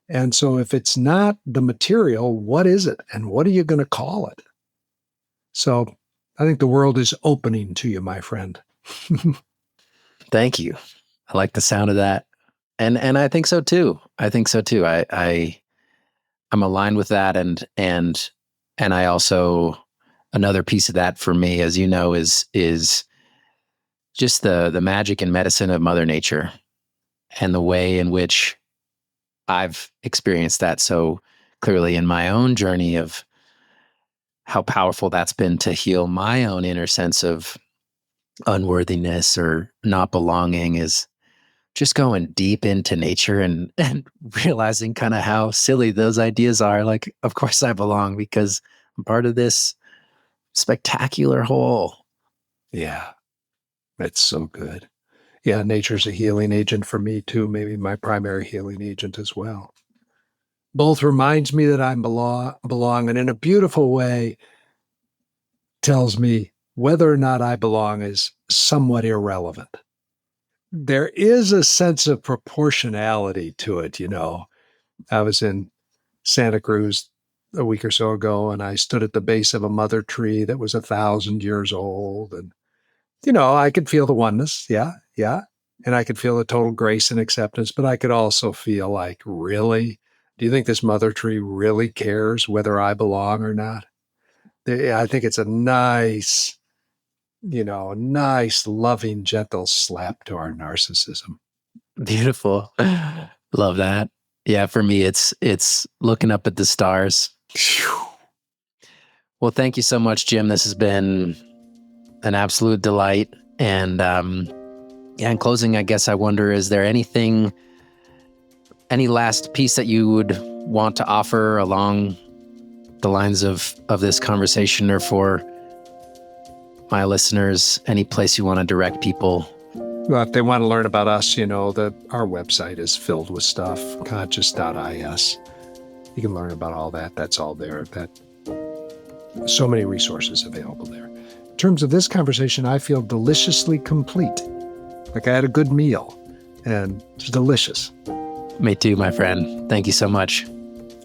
And so if it's not the material, what is it? And what are you going to call it? So I think the world is opening to you, my friend. Thank you. I like the sound of that. And I think so too. I'm aligned with that, and I also, another piece of that for me, as you know, is just the magic and medicine of Mother Nature, and the way in which I've experienced that so clearly in my own journey of how powerful that's been to heal my own inner sense of unworthiness or not belonging, is just going deep into nature and realizing kind of how silly those ideas are. Like, of course I belong because I'm part of this spectacular whole. Yeah, it's so good. Yeah, nature's a healing agent for me too, maybe my primary healing agent as well. Both reminds me that I belong, and in a beautiful way tells me whether or not I belong is somewhat irrelevant. There is a sense of proportionality to it. I was in Santa Cruz a week or so ago, and I stood at the base of a mother tree that was 1,000 years old. And, I could feel the oneness. Yeah. Yeah. And I could feel the total grace and acceptance, but I could also feel like, really? Do you think this mother tree really cares whether I belong or not? I think it's a nice, nice, loving, gentle slap to our narcissism. Beautiful. Love that. Yeah, for me it's looking up at the stars. Phew. Well, thank you so much, Jim. This has been an absolute delight. And in closing, I guess I wonder, is there any last piece that you would want to offer along the lines of this conversation, or for my listeners, any place you want to direct people? Well, if they want to learn about us, our website is filled with stuff, conscious.is. You can learn about all that. That's all there. So many resources available there. In terms of this conversation, I feel deliciously complete. Like I had a good meal, and it's delicious. Me too, my friend. Thank you so much.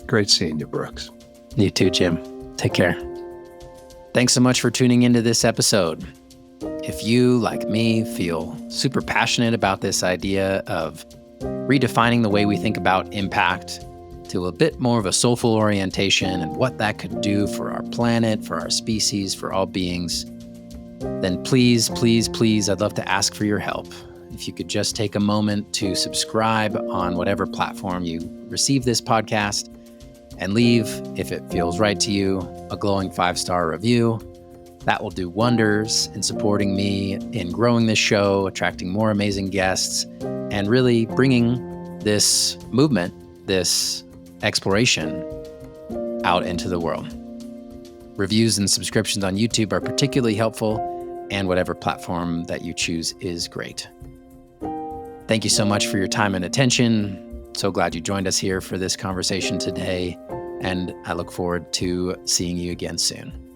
Great seeing you, Brooks. You too, Jim. Take care. Thanks so much for tuning into this episode. If you, like me, feel super passionate about this idea of redefining the way we think about impact to a bit more of a soulful orientation and what that could do for our planet, for our species, for all beings, then please, please, please, I'd love to ask for your help. If you could just take a moment to subscribe on whatever platform you receive this podcast, and leave, if it feels right to you, a glowing 5-star review. That will do wonders in supporting me in growing this show, attracting more amazing guests, and really bringing this movement, this exploration, out into the world. Reviews and subscriptions on YouTube are particularly helpful, and whatever platform that you choose is great. Thank you so much for your time and attention. So glad you joined us here for this conversation today, and I look forward to seeing you again soon.